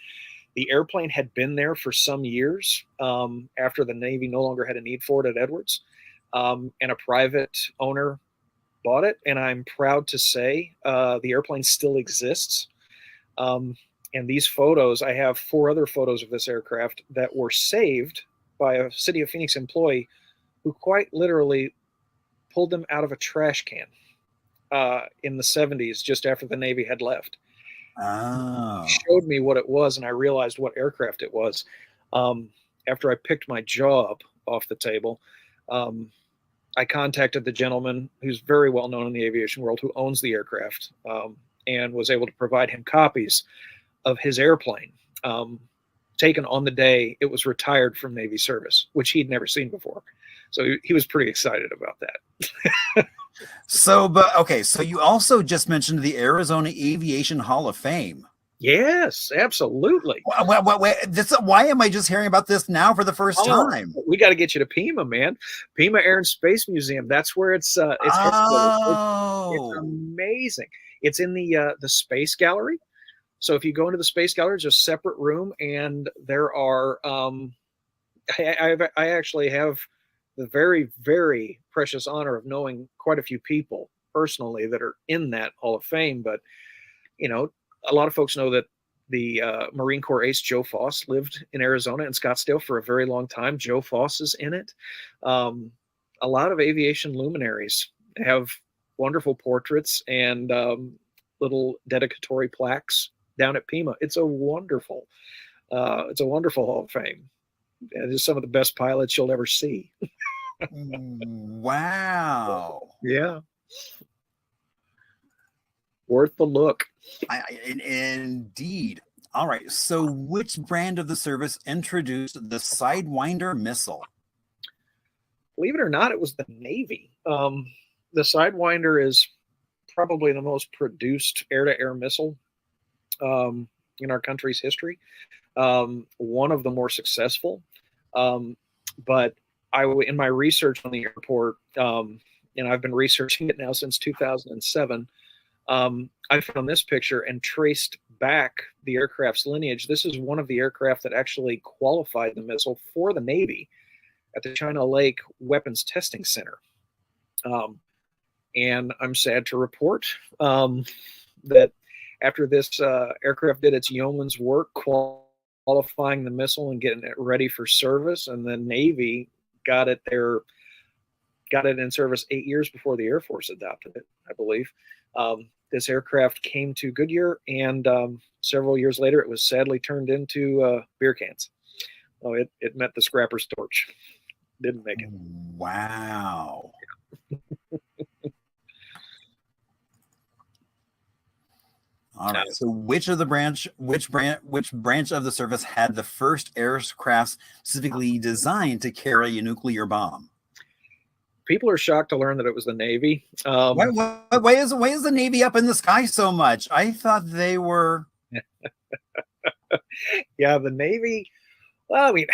The airplane had been there for some years after the Navy no longer had a need for it at Edwards, and a private owner bought it. And I'm proud to say the airplane still exists. And these photos, I have 4 other photos of this aircraft that were saved by a City of Phoenix employee who quite literally pulled them out of a trash can in the 70s, just after the Navy had left. Oh. He showed me what it was, and I realized what aircraft it was. After I picked my jaw up off the table, I contacted the gentleman who's very well known in the aviation world, who owns the aircraft, and was able to provide him copies of his airplane, taken on the day it was retired from Navy service, which he'd never seen before. So he was pretty excited about that. So you also just mentioned the Arizona Aviation Hall of Fame. Yes, absolutely. Why am I just hearing about this now for the first time? We got to get you to Pima, man. Pima Air and Space Museum. That's where it's it's amazing. It's in the Space Gallery. So if you go into the Space Gallery, it's a separate room, and there are I actually have the very, very precious honor of knowing quite a few people personally that are in that Hall of Fame. But, you know, a lot of folks know that the Marine Corps ace Joe Foss lived in Arizona and Scottsdale for a very long time. Joe Foss is in it. A lot of aviation luminaries have wonderful portraits and little dedicatory plaques down at Pima. It's a wonderful Hall of Fame. And it's some of the best pilots you'll ever see. Wow. Yeah. Worth the look. Indeed. All right. So which brand of the service introduced the Sidewinder missile? Believe it or not, it was the Navy. The Sidewinder is probably the most produced air-to-air missile in our country's history. One of the more successful. But in my research on the airport, and I've been researching it now since 2007. I found this picture and traced back the aircraft's lineage. This is one of the aircraft that actually qualified the missile for the Navy at the China Lake Weapons Testing Center. And I'm sad to report that after this aircraft did its yeoman's work qualifying the missile and getting it ready for service, and the Navy got it in service 8 years before the Air Force adopted it, I believe. This aircraft came to Goodyear, and several years later, it was sadly turned into beer cans. Oh, it met the scrapper's torch. Didn't make it. Wow. All right. So, which branch of the service had the first aircraft specifically designed to carry a nuclear bomb? People are shocked to learn that it was the Navy. Why is the Navy up in the sky so much? I thought they were. Yeah, the Navy. Well, I mean,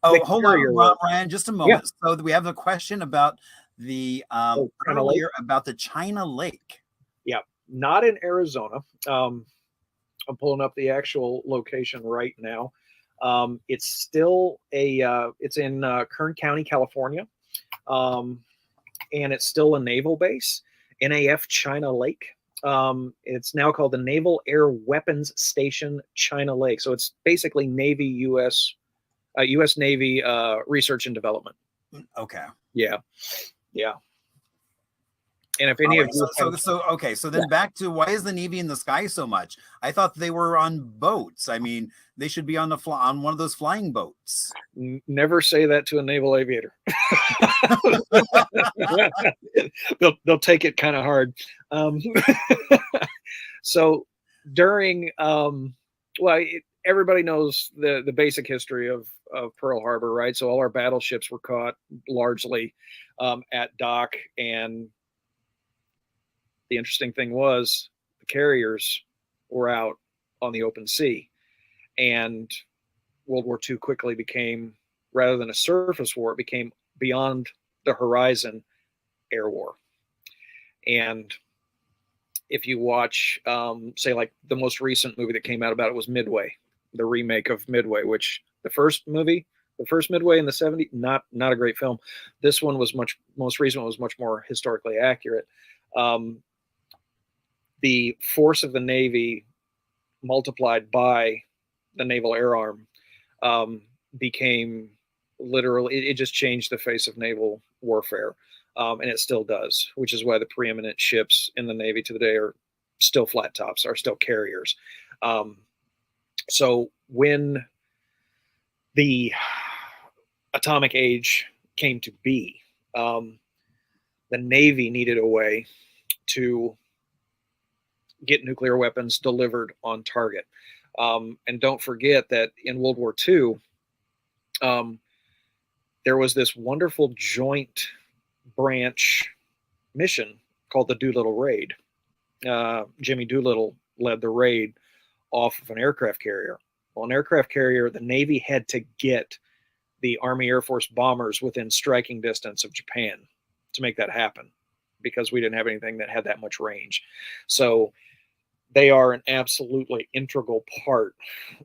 hold on, Ryan, just a moment. Yeah. So we have a question about the about the China Lake. Yeah, not in Arizona. I'm pulling up the actual location right now. It's still it's in Kern County, California. And it's still a naval base, NAF China Lake. It's now called the Naval Air Weapons Station China Lake. So it's basically Navy U.S. Navy Research and Development. Okay. Yeah. And if any of you, so then back to why is the Navy in the sky so much? I thought they were on boats. I mean, they should be on one of those flying boats. Never say that to a naval aviator. they'll take it kind of hard. So during, everybody knows the basic history of Pearl Harbor, right? So all our battleships were caught largely at dock, and the interesting thing was the carriers were out on the open sea, and World War II quickly became, rather than a surface war, it became beyond the horizon air war. And if you watch, say, like the most recent movie that came out about it was Midway, the remake of Midway, which the first Midway in the 70s, not a great film. This one was most recent was much more historically accurate. The force of the Navy multiplied by the Naval Air Arm became literally, it just changed the face of naval warfare. And it still does, which is why the preeminent ships in the Navy today are still flat tops, are still carriers. So when the atomic age came to be, the Navy needed a way to get nuclear weapons delivered on target. And don't forget that in World War II, there was this wonderful joint branch mission called the Doolittle Raid. Jimmy Doolittle led the raid off of an aircraft carrier. Well, an aircraft carrier, the Navy had to get the Army Air Force bombers within striking distance of Japan to make that happen, because we didn't have anything that had that much range. So they are an absolutely integral part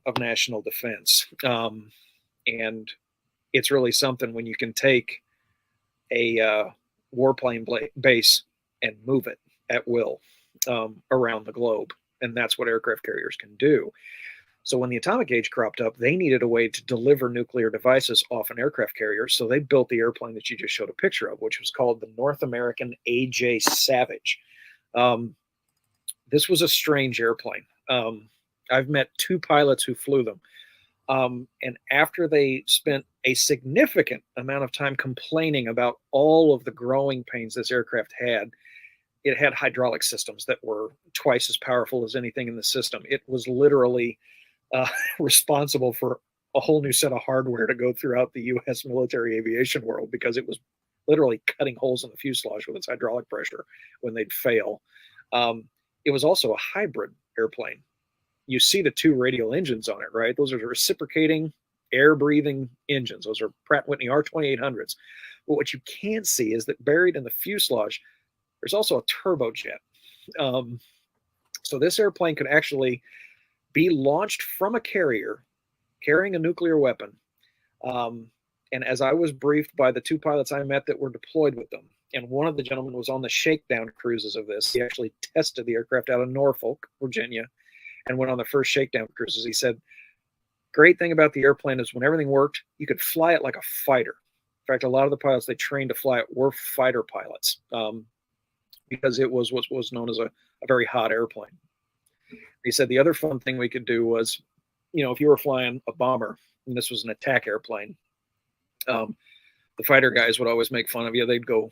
of national defense. And it's really something when you can take a warplane base and move it at will around the globe. And that's what aircraft carriers can do. So when the atomic age cropped up, they needed a way to deliver nuclear devices off an aircraft carrier. So they built the airplane that you just showed a picture of, which was called the North American A.J. Savage. This was a strange airplane. I've met two pilots who flew them. And after they spent a significant amount of time complaining about all of the growing pains this aircraft had, it had hydraulic systems that were twice as powerful as anything in the system. It was literally responsible for a whole new set of hardware to go throughout the U.S. military aviation world, because it was literally cutting holes in the fuselage with its hydraulic pressure when they'd fail. It was also a hybrid airplane. You see the two radial engines on it, right? Those are reciprocating, air-breathing engines. Those are Pratt & Whitney R2800s. But what you can't see is that buried in the fuselage, there's also a turbojet. So this airplane could actually be launched from a carrier carrying a nuclear weapon. And as I was briefed by the two pilots I met that were deployed with them, and one of the gentlemen was on the shakedown cruises of this. He actually tested the aircraft out of Norfolk, Virginia, and went on the first shakedown cruises. He said, great thing about the airplane is when everything worked, you could fly it like a fighter. In fact, a lot of the pilots they trained to fly it were fighter pilots, because it was what was known as a very hot airplane. He said the other fun thing we could do was, if you were flying a bomber, and this was an attack airplane, the fighter guys would always make fun of you. They'd go,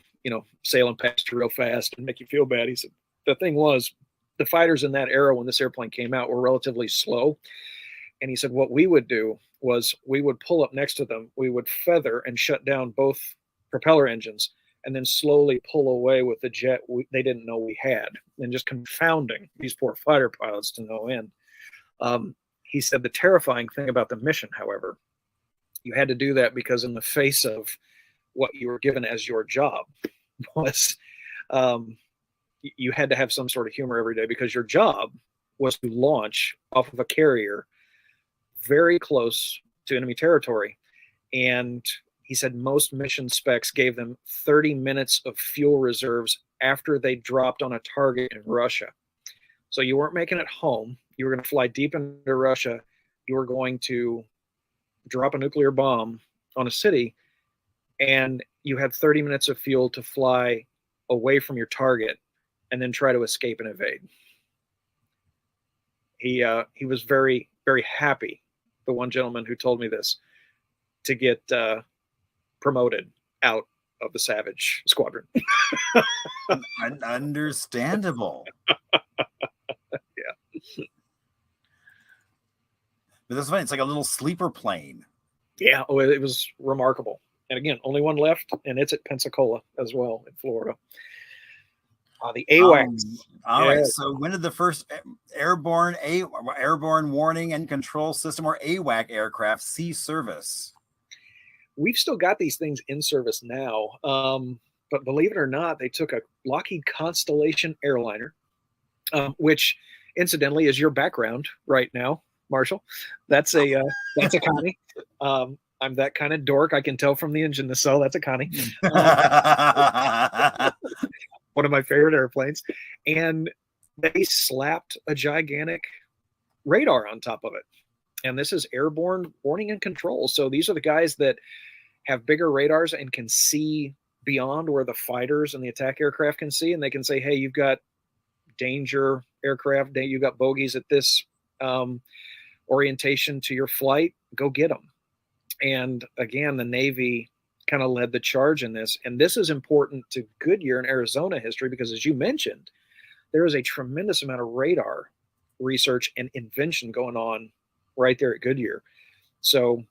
sailing past you real fast and make you feel bad. He said, the thing was, the fighters in that era when this airplane came out were relatively slow. And he said, what we would do was we would pull up next to them. We would feather and shut down both propeller engines and then slowly pull away with the jet they didn't know we had, and just confounding these poor fighter pilots to no end. He said the terrifying thing about the mission, however, you had to do that because in the face of what you were given as your job was, you had to have some sort of humor every day, because your job was to launch off of a carrier very close to enemy territory. And he said most mission specs gave them 30 minutes of fuel reserves after they dropped on a target in Russia. So you weren't making it home. You were going to fly deep into Russia. You were going to drop a nuclear bomb on a city, and you had 30 minutes of fuel to fly away from your target and then try to escape and evade. He was very, very happy, the one gentleman who told me this, to get promoted out of the Savage Squadron. Understandable. Yeah. But that's funny. It's like a little sleeper plane. Yeah. Oh, it was remarkable. And again, only one left, and it's at Pensacola as well in Florida. The AWACS. All right. So when did the first airborne warning and control system, or AWAC aircraft, see service? We've still got these things in service now. But believe it or not, they took a Lockheed Constellation airliner, which incidentally is your background right now, Marshall. That's a Connie. I'm that kind of dork. I can tell from the engine nacelle. That's a Connie. One of my favorite airplanes. And they slapped a gigantic radar on top of it. And this is airborne warning and control. So these are the guys that have bigger radars and can see beyond where the fighters and the attack aircraft can see. And they can say, hey, you've got danger aircraft. You've got bogeys at this orientation to your flight. Go get them. And again, the Navy kind of led the charge in this. And this is important to Goodyear and Arizona history, because as you mentioned, there is a tremendous amount of radar research and invention going on right there at Goodyear. So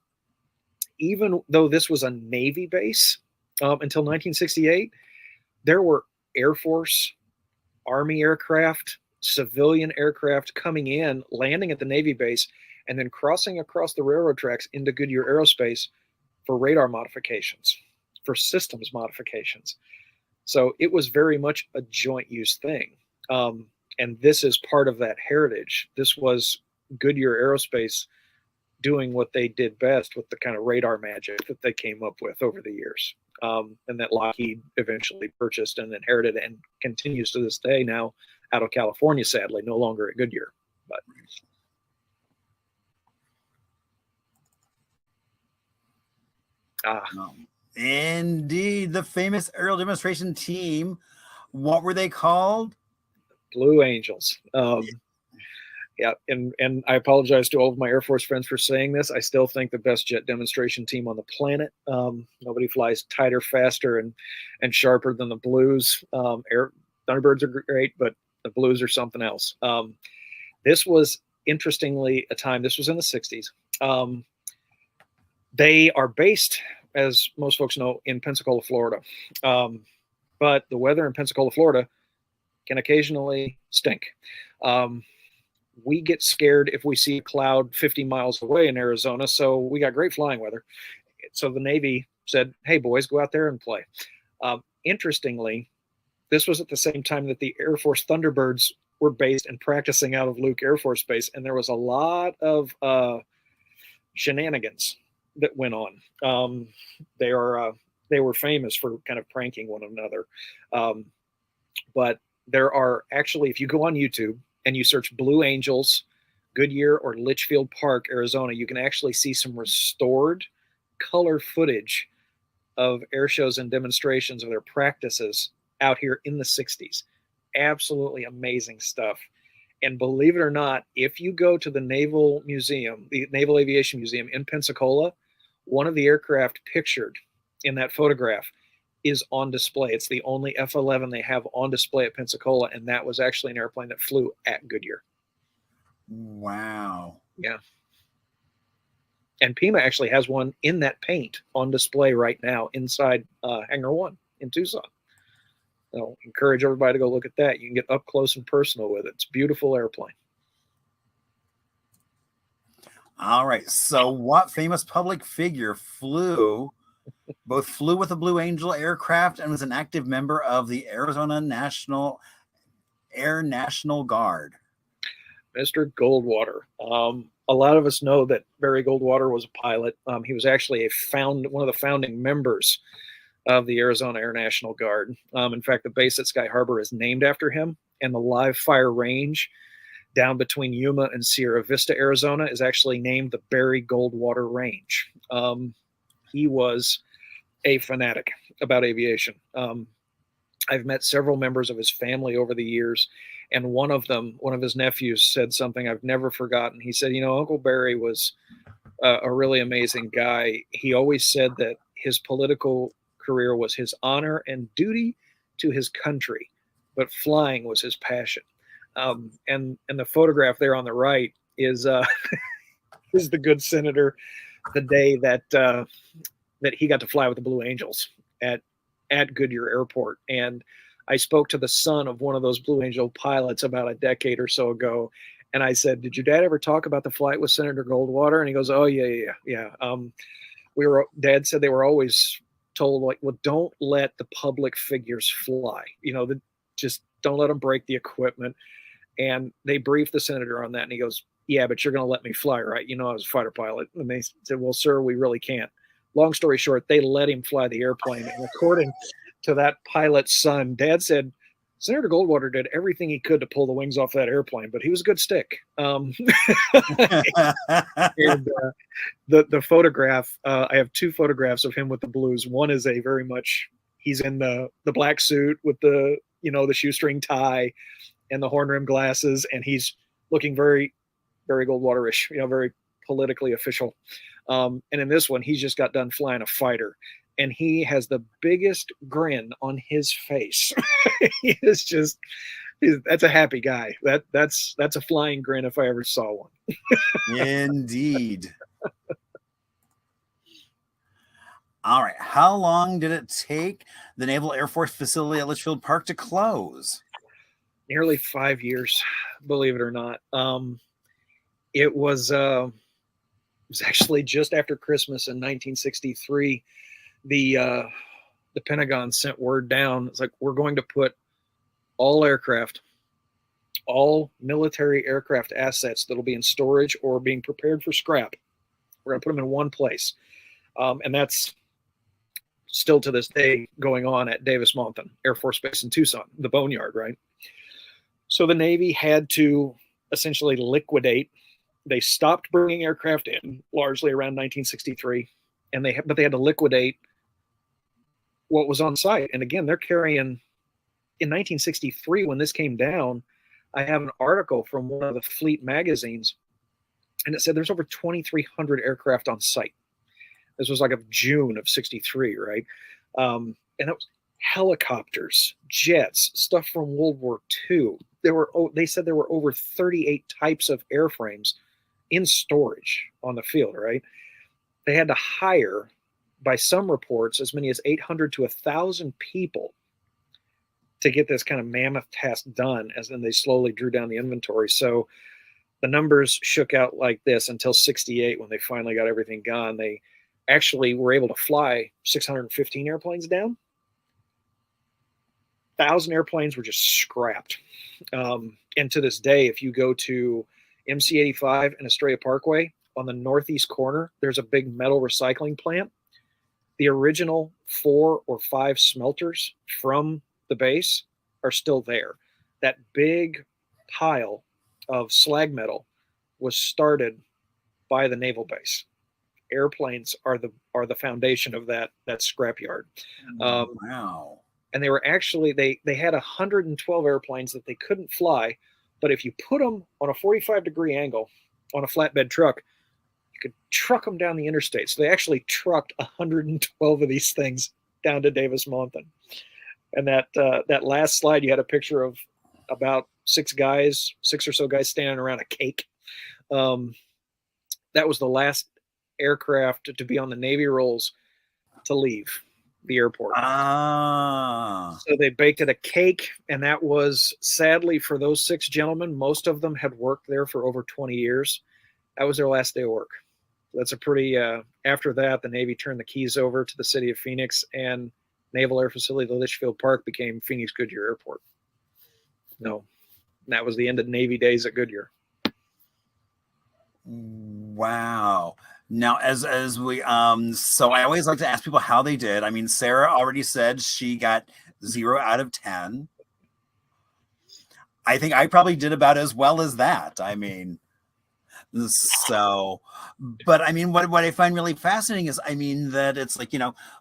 even though this was a Navy base until 1968, there were Air Force, Army aircraft, civilian aircraft coming in, landing at the Navy base, and then crossing across the railroad tracks into Goodyear Aerospace for radar modifications, for systems modifications. So it was very much a joint use thing. And this is part of that heritage. This was Goodyear Aerospace doing what they did best with the kind of radar magic that they came up with over the years. And that Lockheed eventually purchased and inherited, and continues to this day now out of California, sadly, no longer at Goodyear. But indeed, the famous aerial demonstration team. What were they called? Blue Angels. Yeah, and I apologize to all of my Air Force friends for saying this. I still think the best jet demonstration team on the planet. Nobody flies tighter, faster, and sharper than the Blues. Thunderbirds are great, but the Blues are something else. This was, interestingly, a time, this was in the 60s. They are based, as most folks know, in Pensacola, Florida. But the weather in Pensacola, Florida can occasionally stink. We get scared if we see a cloud 50 miles away in Arizona, so we got great flying weather. So the Navy said, "Hey, boys, go out there and play." Interestingly, this was at the same time that the Air Force Thunderbirds were based and practicing out of Luke Air Force Base, and there was a lot of shenanigans that went on. They were famous for kind of pranking one another. But there are actually, if you go on YouTube and you search Blue Angels, Goodyear, or Litchfield Park, Arizona, you can actually see some restored color footage of air shows and demonstrations of their practices out here in the 60s. Absolutely amazing stuff. And believe it or not, if you go to the Naval Museum, the Naval Aviation Museum in Pensacola, one of the aircraft pictured in that photograph is on display. It's the only F-11 they have on display at Pensacola, and that was actually an airplane that flew at Goodyear. Wow. Yeah. And Pima actually has one in that paint on display right now inside Hangar 1 in Tucson. I'll encourage everybody to go look at that. You can get up close and personal with it. It's a beautiful airplane. All right. So what famous public figure flew with a Blue Angel aircraft and was an active member of the Arizona Air National Guard? Mr. Goldwater. A lot of us know that Barry Goldwater was a pilot. He was actually one of the founding members of the Arizona Air National Guard. In fact, the base at Sky Harbor is named after him, and the live fire range down between Yuma and Sierra Vista, Arizona, is actually named the Barry Goldwater Range. He was a fanatic about aviation. I've met several members of his family over the years, and one of his nephews, said something I've never forgotten. He said, Uncle Barry was a really amazing guy. He always said that his political career was his honor and duty to his country, but flying was his passion. And the photograph there on the right is is the good senator the day that he got to fly with the Blue Angels at Goodyear Airport. And I spoke to the son of one of those Blue Angel pilots about a decade or so ago, and I said, "Did your dad ever talk about the flight with Senator Goldwater?" And he goes, "Oh yeah. Dad said they were always told, like, well, don't let the public figures fly. Just don't let them break the equipment." And they briefed the senator on that, and he goes, "Yeah, but you're going to let me fly, right? I was a fighter pilot." And they said, "Well, sir, we really can't." Long story short, they let him fly the airplane. And according to that pilot's son, Dad said Senator Goldwater did everything he could to pull the wings off that airplane, but he was a good stick. And the photograph, I have two photographs of him with the Blues. One is he's in the black suit with the shoestring tie and the horn rim glasses, and he's looking very, very Goldwater-ish, very politically official. And in this one, he's just got done flying a fighter, and he has the biggest grin on his face. That's a happy guy. That's a flying grin if I ever saw one. Indeed. All right. How long did it take the Naval Air Force facility at Litchfield Park to close? Nearly 5 years, believe it or not. It was actually just after Christmas in 1963. The Pentagon sent word down. It's like, we're going to put all military aircraft assets that'll be in storage or being prepared for scrap. We're going to put them in one place. And that's still to this day going on at Davis-Monthan Air Force Base in Tucson, the Boneyard, right? So the Navy had to essentially liquidate. They stopped bringing aircraft in largely around 1963, but they had to liquidate what was on site. And again, they're carrying, in 1963, when this came down, I have an article from one of the fleet magazines, and it said there's over 2,300 aircraft on site. This was like of June of 63, right? And it was helicopters, jets, stuff from World War II. They said there were over 38 types of airframes in storage on the field, right? They had to hire, by some reports, as many as 800 to 1,000 people to get this kind of mammoth task done, as then they slowly drew down the inventory. So the numbers shook out like this until 68, when they finally got everything gone. They actually were able to fly 615 airplanes down. 1,000 airplanes were just scrapped. And to this day, if you go to MC 85 and Estrella Parkway on the northeast corner, there's a big metal recycling plant. The original 4 or 5 smelters from the base are still there. That big pile of slag metal was started by the naval base. Airplanes are the foundation of that scrapyard. Wow. And they were actually they had 112 airplanes that they couldn't fly, but if you put them on a 45-degree angle on a flatbed truck, you could truck them down the interstate. So they actually trucked 112 of these things down to Davis Monthan. And that last slide, you had a picture of about 6 or so guys standing around a cake. That was the last aircraft to be on the Navy rolls to leave the airport. So they baked it a cake, and that was, sadly, for those 6 gentlemen, most of them had worked there for over 20 years. That was their last day of work. That's a pretty, after that, the Navy turned the keys over to the city of Phoenix, and Naval Air Facility Litchfield Park became Phoenix Goodyear Airport. No, that was the end of Navy days at Goodyear. Wow. Now, as we so I always like to ask people how they did. I mean, Sarah already said she got 0 out of 10. I think I probably did about as well as that. I mean, so, but I mean, what I find really fascinating is, I mean, that it's like,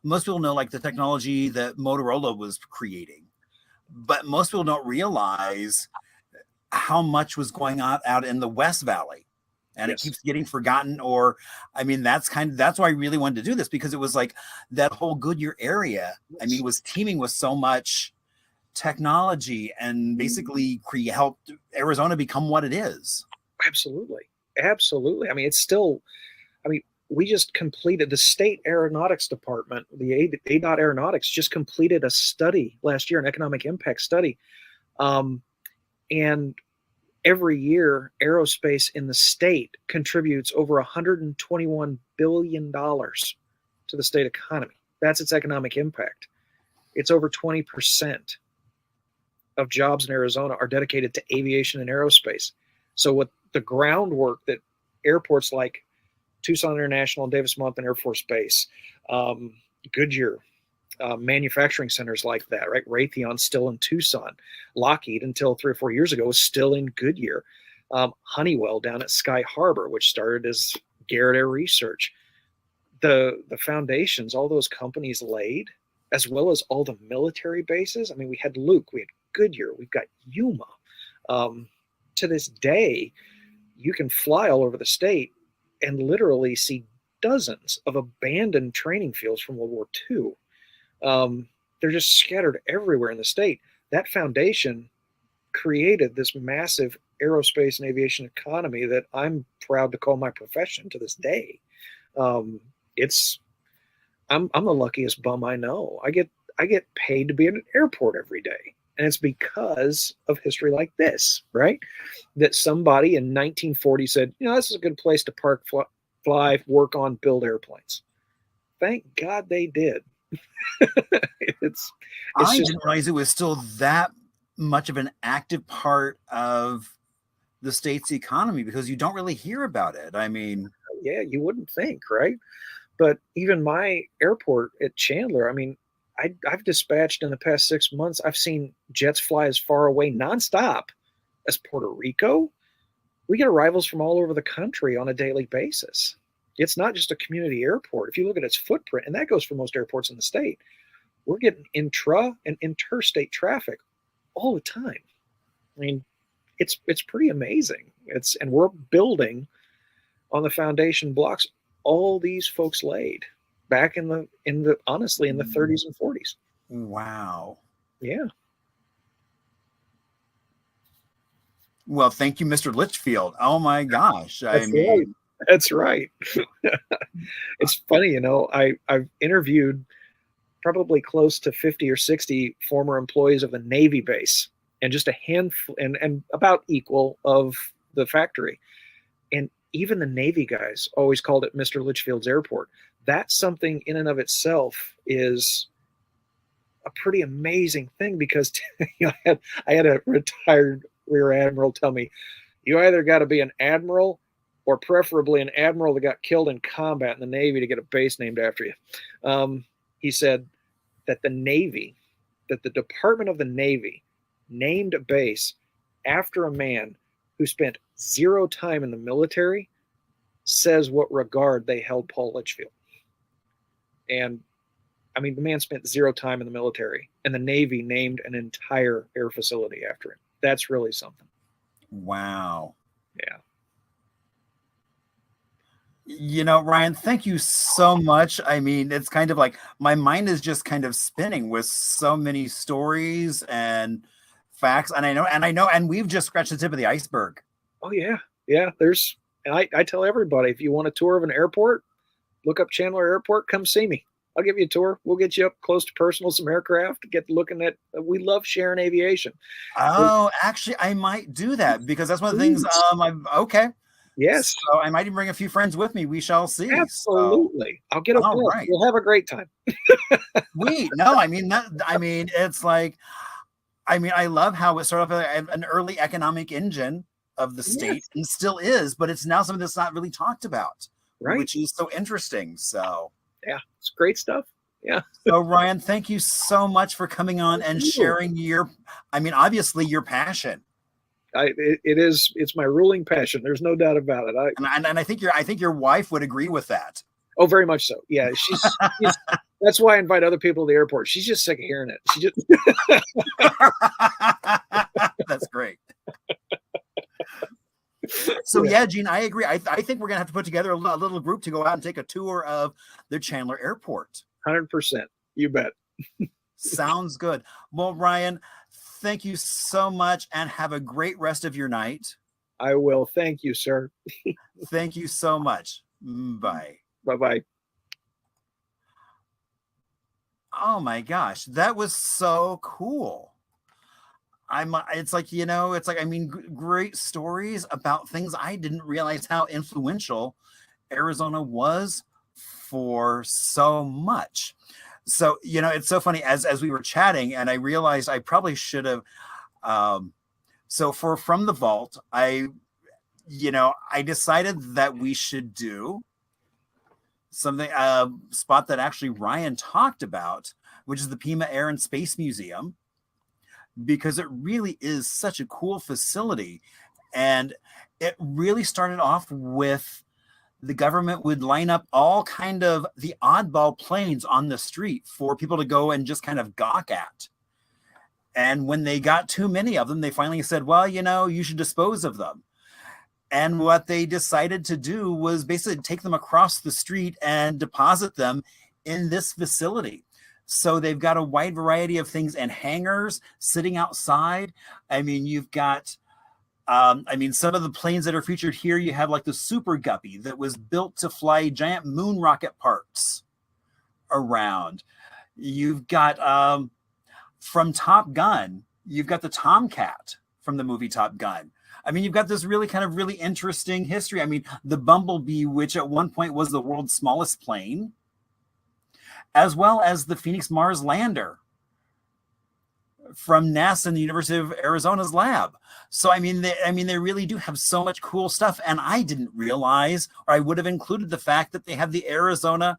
most people know like the technology that Motorola was creating, but most people don't realize how much was going on out in the West Valley. And It keeps getting forgotten, or, I mean, that's why I really wanted to do this, because it was like that whole Goodyear area, I mean, was teeming with so much technology and basically helped Arizona become what it is. Absolutely. I mean, it's still, we just completed, the state aeronautics department, the ADOT Aeronautics just completed a study last year, an economic impact study. And every year, aerospace in the state contributes over $121 billion to the state economy. That's its economic impact. It's over 20% of jobs in Arizona are dedicated to aviation and aerospace. So what the groundwork that airports like Tucson International and Davis Monthan Air Force Base, Goodyear, manufacturing centers like that, right? Raytheon's still in Tucson. Lockheed, until 3 or 4 years ago, was still in Goodyear. Honeywell down at Sky Harbor, which started as Garrett Air Research. The foundations all those companies laid, as well as all the military bases. I mean, we had Luke, we had Goodyear, we've got Yuma. To this day, you can fly all over the state and literally see dozens of abandoned training fields from World War II. They're just scattered everywhere in the state. That foundation created this massive aerospace and aviation economy that I'm proud to call my profession to this day. I'm the luckiest bum I know. I get paid to be at an airport every day. And it's because of history like this, right? That somebody in 1940 said, this is a good place to park, fly, work on, build airplanes. Thank God they did. I didn't realize it was still that much of an active part of the state's economy, because you don't really hear about it. I mean, yeah, you wouldn't think, right? But even my airport at Chandler, I mean, I've dispatched in the past 6 months, I've seen jets fly as far away nonstop as Puerto Rico. We get arrivals from all over the country on a daily basis. It's not just a community airport. If you look at its footprint, and that goes for most airports in the state, we're getting intra and interstate traffic all the time. I mean, it's pretty amazing. And we're building on the foundation blocks all these folks laid back in the honestly in the 30s and 40s. Wow. Yeah. Well, thank you, Mr. Litchfield. Oh my gosh. That's right. It's funny, I've interviewed probably close to 50 or 60 former employees of the Navy base, and just a handful and about equal of the factory. And even the Navy guys always called it Mr. Litchfield's Airport. That's something in and of itself is a pretty amazing thing, because I had a retired rear admiral tell me, you either got to be an admiral or preferably an admiral that got killed in combat in the Navy to get a base named after you. He said that the Department of the Navy named a base after a man who spent 0 time in the military, says what regard they held Paul Litchfield. And I mean, the man spent 0 time in the military, and the Navy named an entire air facility after him. That's really something. Wow. Yeah. You know, Ryan, thank you so much. I mean, it's kind of like my mind is just kind of spinning with so many stories and facts. And and we've just scratched the tip of the iceberg. Oh yeah. Yeah. And I tell everybody, if you want a tour of an airport, look up Chandler Airport, come see me. I'll give you a tour. We'll get you up close to personal, some aircraft, get looking at, we love sharing aviation. Oh, actually, I might do that, because that's one of the things. Okay. Yes. So I might even bring a few friends with me. We shall see. Absolutely. So, I'll get a book. Right. We'll have a great time. It's like, I love how it's sort of an early economic engine of the state, and still is, but it's now something that's not really talked about, right? Which is so interesting. So yeah, it's great stuff. Yeah. So Ryan, thank you so much for coming on and sharing obviously your passion. It's my ruling passion. There's no doubt about it. And I think your wife would agree with that. Oh, very much so. Yeah, she's that's why I invite other people to the airport. She's just sick of hearing it. She just That's great. So yeah, Gene, I agree. I think we're gonna have to put together a little group to go out and take a tour of the Chandler Airport. 100%. You bet. Sounds good. Well, Ryan, thank you so much, and have a great rest of your night. I will. Thank you, sir. Thank you so much. Bye. Bye-bye. Oh my gosh, that was so cool. Great stories about things I didn't realize how influential Arizona was for so much. So, it's so funny as we were chatting, and I realized I probably should have. So From the Vault, I decided that we should do something, spot that actually Ryan talked about, which is the Pima Air and Space Museum, because it really is such a cool facility. And it really started off with the government would line up all kind of the oddball planes on the street for people to go and just kind of gawk at. And when they got too many of them, they finally said, well, you should dispose of them. And what they decided to do was basically take them across the street and deposit them in this facility. So they've got a wide variety of things and hangars sitting outside. You've got, some of the planes that are featured here, you have like the Super Guppy that was built to fly giant moon rocket parts around. You've got, from Top Gun, you've got the Tomcat from the movie Top Gun. You've got this really interesting history. The Bumblebee, which at one point was the world's smallest plane, as well as the Phoenix Mars lander from NASA and the University of Arizona's lab. So, they really do have so much cool stuff. And I didn't realize, or I would have included the fact that they have the Arizona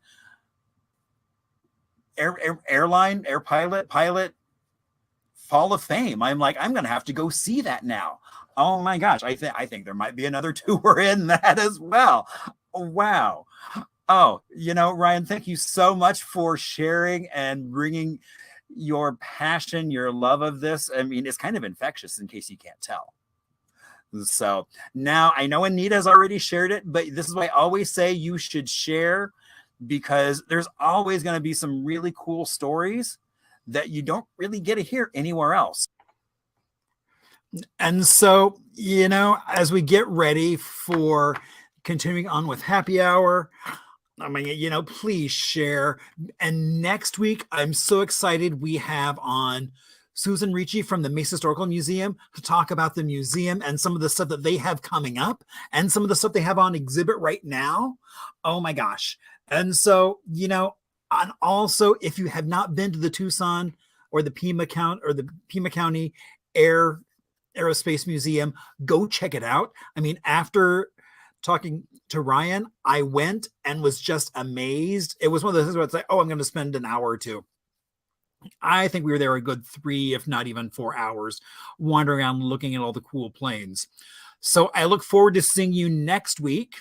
airline, air pilot Hall of Fame. I'm going to have to go see that now. Oh my gosh. I think there might be another tour in that as well. Wow. Oh, Ryan, thank you so much for sharing and bringing your passion, your love of this. It's kind of infectious, in case you can't tell. So now I know Anita's already shared it, but this is why I always say you should share, because there's always going to be some really cool stories that you don't really get to hear anywhere else. And so, as we get ready for continuing on with happy hour, please share. And next week, I'm so excited. We have on Susan Ricci from the Mesa Historical Museum to talk about the museum and some of the stuff that they have coming up and some of the stuff they have on exhibit right now. Oh my gosh. And so, and also if you have not been to the Tucson or the Pima County Aerospace Museum, go check it out. I mean, after talking to Ryan, I went and was just amazed. It was one of those things where it's like, oh, I'm going to spend an hour or two. I think we were there a good 3, if not even 4 hours, wandering around looking at all the cool planes. So I look forward to seeing you next week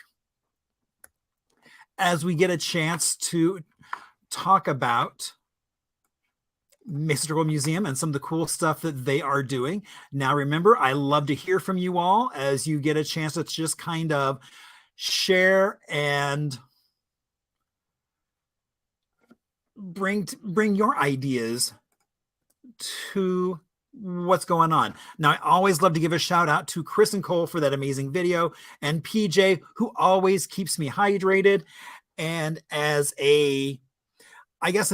as we get a chance to talk about Mesa Historical Museum and some of the cool stuff that they are doing. Now, remember, I love to hear from you all as you get a chance to just kind of share and bring your ideas to what's going on. Now, I always love to give a shout out to Chris and Cole for that amazing video, and PJ, who always keeps me hydrated. And as an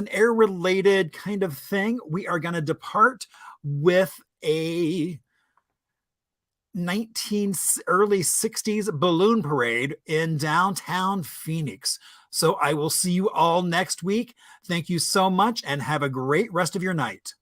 air-related kind of thing, we are going to depart with a early 60s balloon parade in downtown Phoenix. So I will see you all next week. Thank you so much and have a great rest of your night.